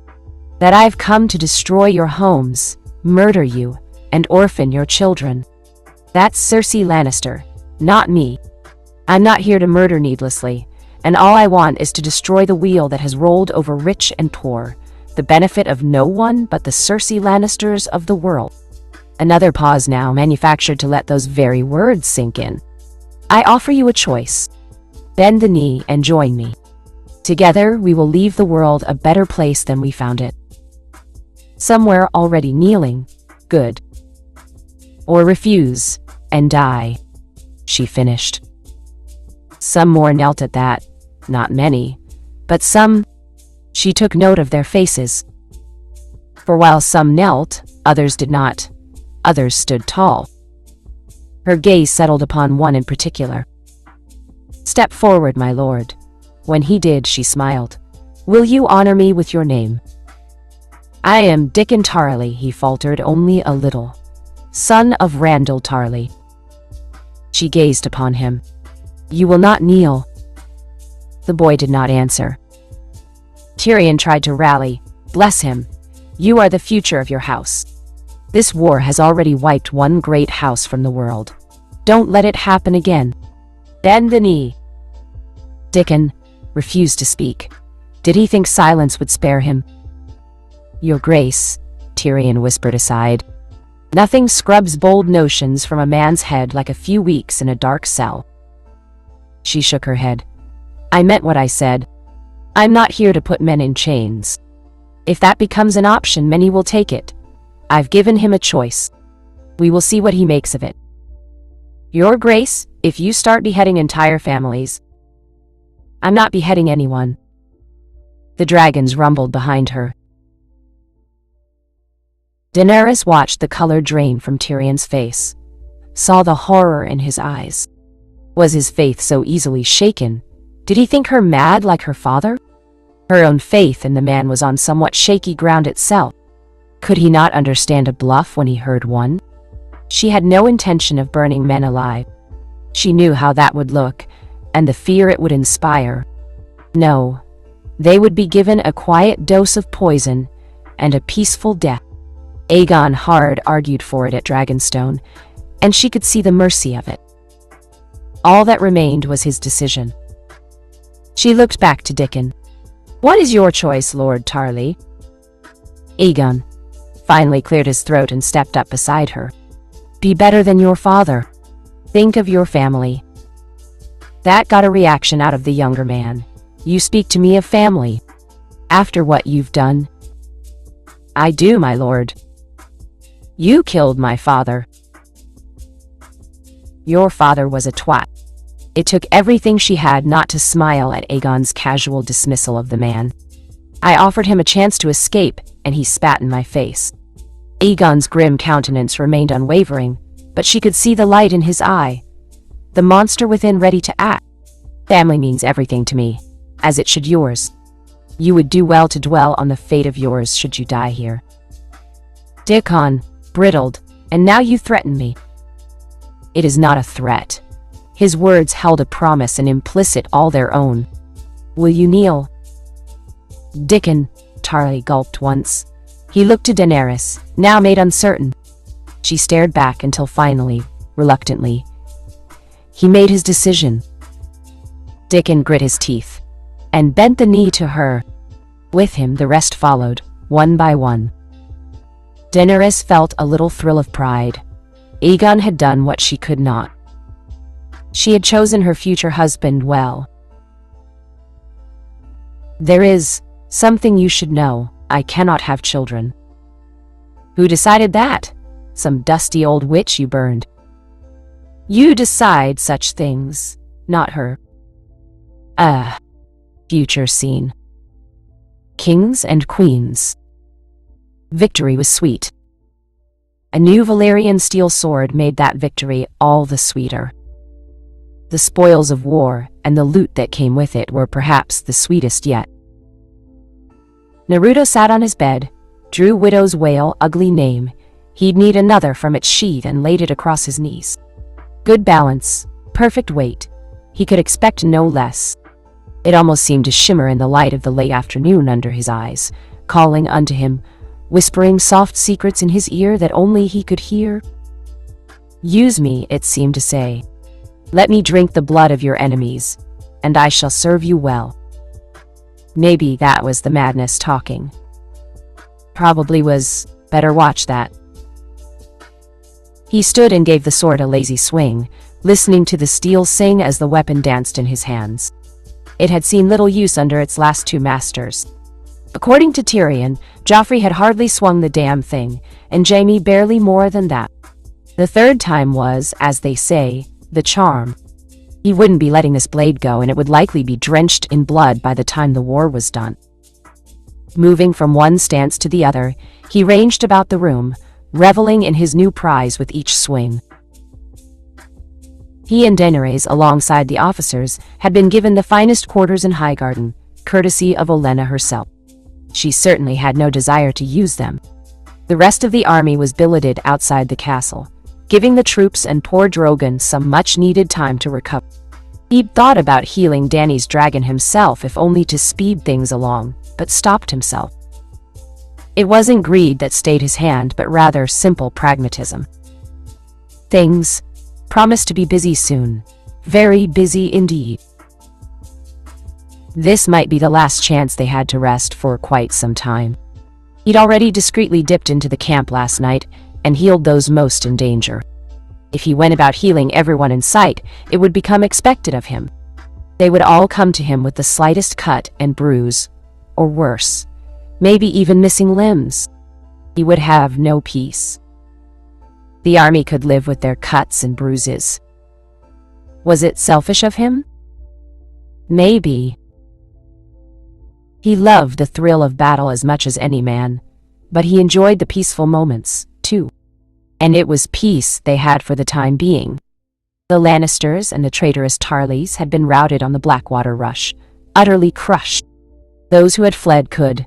"That I've come to destroy your homes, murder you, and orphan your children. That's Cersei Lannister, not me. I'm not here to murder needlessly, and all I want is to destroy the wheel that has rolled over rich and poor, the benefit of no one but the Cersei Lannisters of the world." Another pause now, manufactured to let those very words sink in. "I offer you a choice. Bend the knee and join me. Together we will leave the world a better place than we found it." Some were already kneeling. Good. "Or refuse and die," she finished. Some more knelt at that. Not many, but some. She took note of their faces. For while some knelt, others did not. Others stood tall. Her gaze settled upon one in particular. "Step forward, my lord." When he did, she smiled. "Will you honor me with your name?" "I am Dickon Tarly," he faltered only a little. "Son of Randall Tarly." She gazed upon him. "You will not kneel." The boy did not answer. Tyrion tried to rally. "Bless him. You are the future of your house. This war has already wiped one great house from the world. Don't let it happen again. Bend the knee." Dickon refused to speak. Did he think silence would spare him? "Your Grace," Tyrion whispered aside. "Nothing scrubs bold notions from a man's head like a few weeks in a dark cell." She shook her head. "I meant what I said. I'm not here to put men in chains. If that becomes an option, many will take it. I've given him a choice. We will see what he makes of it. Your Grace, if you start beheading entire families..." "I'm not beheading anyone." The dragons rumbled behind her. Daenerys watched the color drain from Tyrion's face, saw the horror in his eyes. Was his faith so easily shaken? Did he think her mad like her father? Her own faith in the man was on somewhat shaky ground itself. Could he not understand a bluff when he heard one? She had no intention of burning men alive. She knew how that would look, and the fear it would inspire. No, they would be given a quiet dose of poison and a peaceful death. Aegon hard argued for it at Dragonstone, and she could see the mercy of it. All that remained was his decision. She looked back to Dickon. "What is your choice, Lord Tarly?" Aegon finally cleared his throat and stepped up beside her. "Be better than your father. Think of your family." That got a reaction out of the younger man. "You speak to me of family? After what you've done?" "I do, my lord." "You killed my father." "Your father was a twat." It took everything she had not to smile at Aegon's casual dismissal of the man. "I offered him a chance to escape, and he spat in my face." Aegon's grim countenance remained unwavering, but she could see the light in his eye, the monster within ready to act. "Family means everything to me, as it should yours. You would do well to dwell on the fate of yours should you die here." Dickon brittled. "And now you threaten me." "It is not a threat." His words held a promise and implicit all their own. "Will you kneel?" Dickon, Tarly gulped once. He looked to Daenerys, now made uncertain. She stared back until finally, reluctantly, he made his decision. Dickon grit his teeth and bent the knee to her. With him, the rest followed, one by one. Daenerys felt a little thrill of pride. Aegon had done what she could not. She had chosen her future husband well. "There is something you should know. I cannot have children." "Who decided that? Some dusty old witch you burned." "You decide such things, not her." Future scene. Kings and queens. Victory was sweet. A new Valyrian steel sword made that victory all the sweeter. The spoils of war and the loot that came with it were perhaps the sweetest yet. Naruto sat on his bed, drew Widow's Wail ugly name. He'd need another from its sheath and laid it across his knees. Good balance, perfect weight. He could expect no less. It almost seemed to shimmer in the light of the late afternoon under his eyes, calling unto him, whispering soft secrets in his ear that only he could hear. "Use me," it seemed to say. "Let me drink the blood of your enemies, and I shall serve you well." Maybe that was the madness talking. Probably was. Better watch that. He stood and gave the sword a lazy swing, listening to the steel sing as the weapon danced in his hands. It had seen little use under its last two masters. According to Tyrion, Joffrey had hardly swung the damn thing, and Jaime barely more than that. The third time was, as they say, the charm. He wouldn't be letting this blade go, and it would likely be drenched in blood by the time the war was done. Moving from one stance to the other, he ranged about the room, reveling in his new prize with each swing. He and Daenerys, alongside the officers, had been given the finest quarters in Highgarden, courtesy of Olenna herself. She certainly had no desire to use them. The rest of the army was billeted outside the castle, giving the troops and poor Drogon some much-needed time to recover. He'd thought about healing Dany's dragon himself if only to speed things along, but stopped himself. It wasn't greed that stayed his hand, but rather simple pragmatism. Things promised to be busy soon. Very busy indeed. This might be the last chance they had to rest for quite some time. He'd already discreetly dipped into the camp last night and healed those most in danger. If he went about healing everyone in sight, it would become expected of him. They would all come to him with the slightest cut and bruise, or worse, maybe even missing limbs. He would have no peace. The army could live with their cuts and bruises. Was it selfish of him? Maybe. He loved the thrill of battle as much as any man, but he enjoyed the peaceful moments, too. And it was peace they had for the time being. The Lannisters and the traitorous Tarleys had been routed on the Blackwater Rush, utterly crushed. Those who had fled could.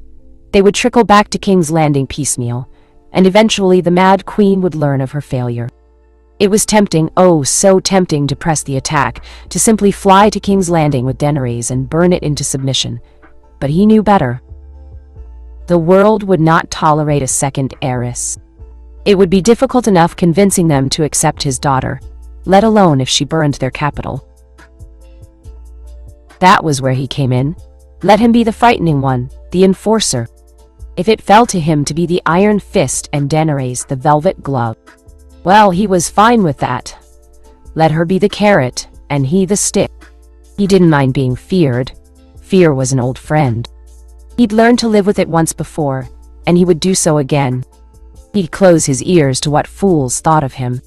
They would trickle back to King's Landing piecemeal, and eventually the Mad Queen would learn of her failure. It was tempting, oh so tempting, to press the attack, to simply fly to King's Landing with Daenerys and burn it into submission. But he knew better. The world would not tolerate a second heiress. It would be difficult enough convincing them to accept his daughter, let alone if she burned their capital. That was where he came in. Let him be the frightening one, the enforcer. If it fell to him to be the iron fist and Daenerys the velvet glove, well, he was fine with that. Let her be the carrot, and he the stick. He didn't mind being feared. Fear was an old friend. He'd learned to live with it once before, and he would do so again. He'd close his ears to what fools thought of him.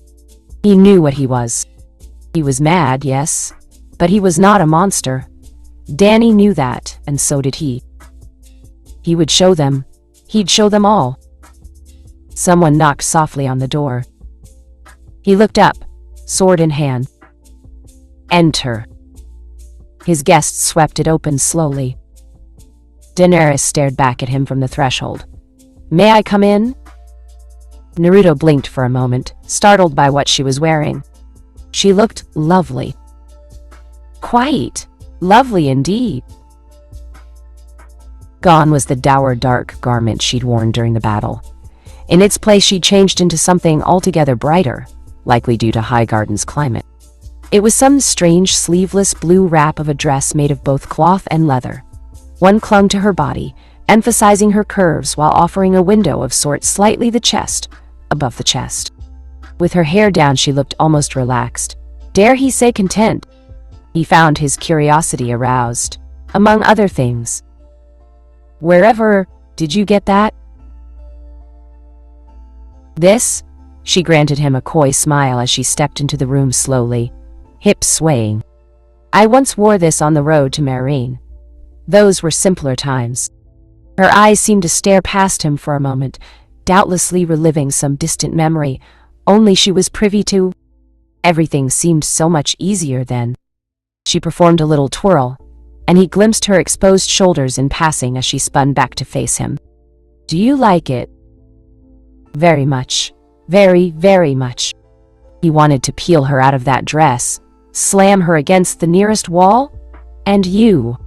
He knew what he was. He was mad, yes, but he was not a monster. Dany knew that, and so did he. He would show them. He'd show them all. Someone knocked softly on the door. He looked up, sword in hand. Enter. His guest swept it open slowly. Daenerys stared back at him from the threshold. May I come in? Naruto blinked for a moment, startled by what she was wearing. She looked lovely. Quite lovely indeed. Gone was the dour dark garment she'd worn during the battle. In its place she'd changed into something altogether brighter, likely due to Highgarden's climate. It was some strange sleeveless blue wrap of a dress made of both cloth and leather. One clung to her body, emphasizing her curves while offering a window of sorts slightly the chest, above the chest. With her hair down she looked almost relaxed. Dare he say content? He found his curiosity aroused, among other things. Wherever did you get that? This? She granted him a coy smile as she stepped into the room slowly, hips swaying. I once wore this on the road to Meereen. Those were simpler times. Her eyes seemed to stare past him for a moment, doubtlessly reliving some distant memory, only she was privy to. Everything seemed so much easier then. She performed a little twirl, and he glimpsed her exposed shoulders in passing as she spun back to face him. Do you like it? Very much. Very, very much. He wanted to peel her out of that dress, slam her against the nearest wall, and you.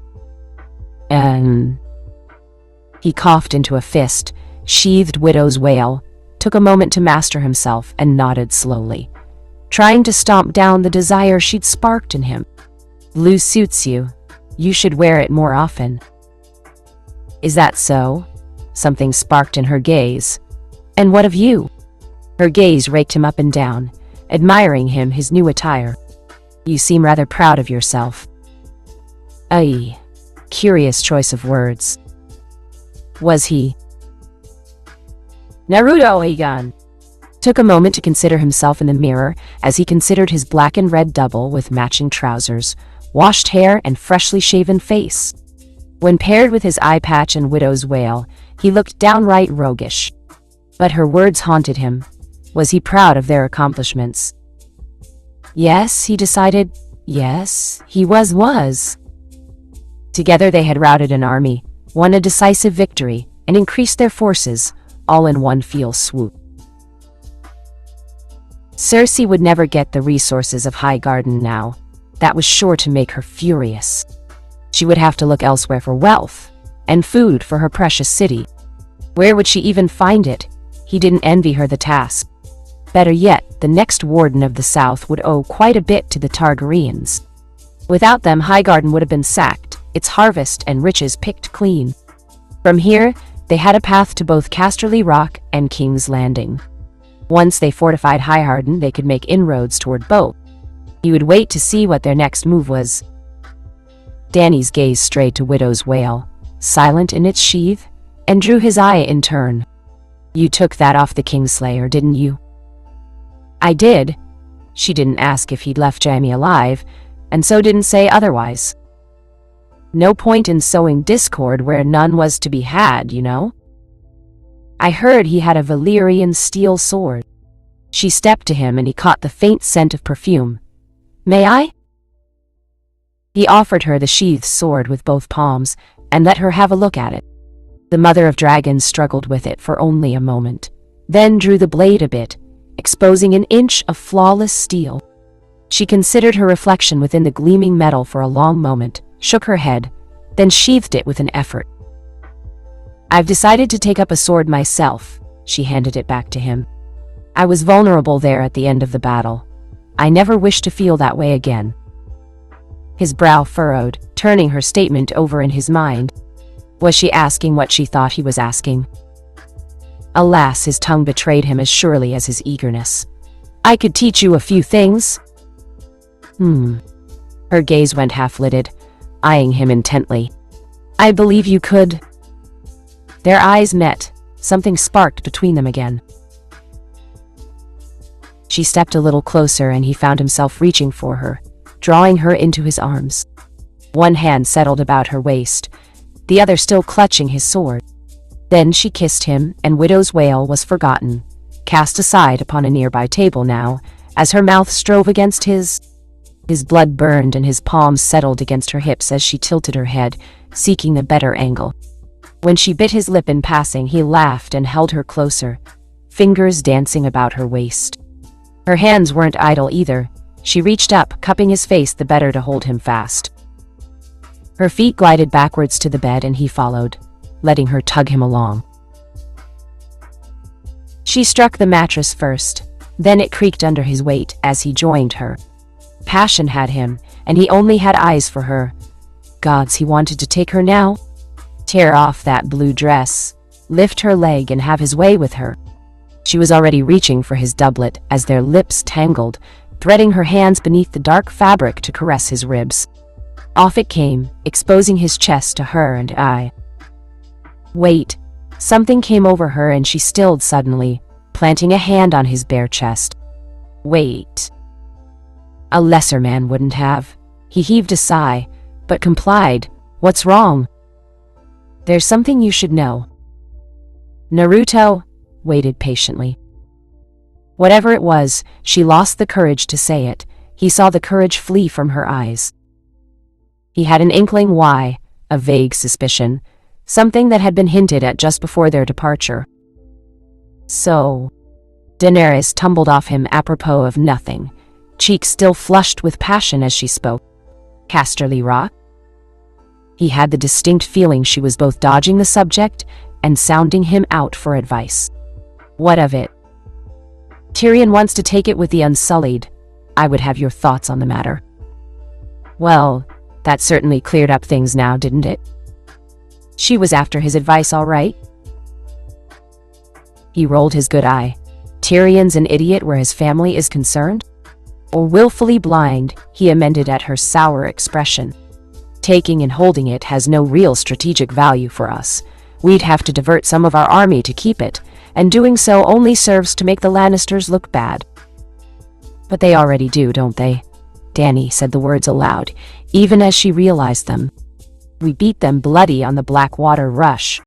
He coughed into a fist, sheathed widow's wail, took a moment to master himself, and nodded slowly, trying to stomp down the desire she'd sparked in him. Blue suits you. You should wear it more often. Is that so? Something sparked in her gaze. And what of you? Her gaze raked him up and down, admiring his new attire. You seem rather proud of yourself. Aye. Curious choice of words. Was he? Naruto Aegon took a moment to consider himself in the mirror as he considered his black and red double with matching trousers, washed hair, and freshly shaven face. When paired with his eye patch and widow's wail, he looked downright roguish. But her words haunted him. Was he proud of their accomplishments? Yes, he decided. Yes, he was. Together they had routed an army, won a decisive victory, and increased their forces, all in one fell swoop. Cersei would never get the resources of Highgarden now. That was sure to make her furious. She would have to look elsewhere for wealth, and food for her precious city. Where would she even find it? He didn't envy her the task. Better yet, the next warden of the South would owe quite a bit to the Targaryens. Without them, Highgarden would have been sacked, its harvest and riches picked clean. From here, they had a path to both Casterly Rock and King's Landing. Once they fortified Highgarden, they could make inroads toward both. He would wait to see what their next move was. Dany's gaze strayed to Widow's wail, silent in its sheath, and drew his eye in turn. You took that off the Kingslayer, didn't you? I did. She didn't ask if he'd left Jaime alive, and so didn't say otherwise. No point in sowing discord where none was to be had, you know? I heard he had a Valyrian steel sword. She stepped to him and he caught the faint scent of perfume. May I? He offered her the sheathed sword with both palms and let her have a look at it. The mother of dragons struggled with it for only a moment, then drew the blade a bit, exposing an inch of flawless steel. She considered her reflection within the gleaming metal for a long moment, shook her head, then sheathed it with an effort. I've decided to take up a sword myself, she handed it back to him. I was vulnerable there at the end of the battle. I never wish to feel that way again. His brow furrowed, turning her statement over in his mind. Was she asking what she thought he was asking? Alas, his tongue betrayed him as surely as his eagerness. I could teach you a few things. Her gaze went half-lidded, eyeing him intently. I believe you could. Their eyes met. Something sparked between them again. She stepped a little closer and he found himself reaching for her, drawing her into his arms. One hand settled about her waist, the other still clutching his sword. Then she kissed him, and Widow's Wail was forgotten, cast aside upon a nearby table now, as her mouth strove against his. His blood burned and his palms settled against her hips as she tilted her head, seeking the better angle. When she bit his lip in passing, he laughed and held her closer, fingers dancing about her waist. Her hands weren't idle either. She reached up, cupping his face the better to hold him fast. Her feet glided backwards to the bed and he followed, letting her tug him along. She struck the mattress first, then it creaked under his weight as he joined her. Passion had him, and he only had eyes for her. Gods, he wanted to take her now. Tear off that blue dress, lift her leg and have his way with her. She was already reaching for his doublet as their lips tangled, threading her hands beneath the dark fabric to caress his ribs. Off it came, exposing his chest to her and I. Wait. Something came over her and she stilled suddenly, planting a hand on his bare chest. Wait. A lesser man wouldn't have. He heaved a sigh, but complied. What's wrong? There's something you should know. Naruto waited patiently. Whatever it was, she lost the courage to say it. He saw the courage flee from her eyes. He had an inkling why, a vague suspicion, something that had been hinted at just before their departure. So, Daenerys tumbled off him apropos of nothing, cheeks still flushed with passion as she spoke. Casterly Rock? He had the distinct feeling she was both dodging the subject and sounding him out for advice. What of it? Tyrion wants to take it with the Unsullied. I would have your thoughts on the matter. Well, that certainly cleared up things now, didn't it? She was after his advice, all right? He rolled his good eye. Tyrion's an idiot where his family is concerned? Or willfully blind, he amended at her sour expression. Taking and holding it has no real strategic value for us. We'd have to divert some of our army to keep it, and doing so only serves to make the Lannisters look bad. But they already do, don't they? Dany said the words aloud, even as she realized them. We beat them bloody on the Blackwater Rush.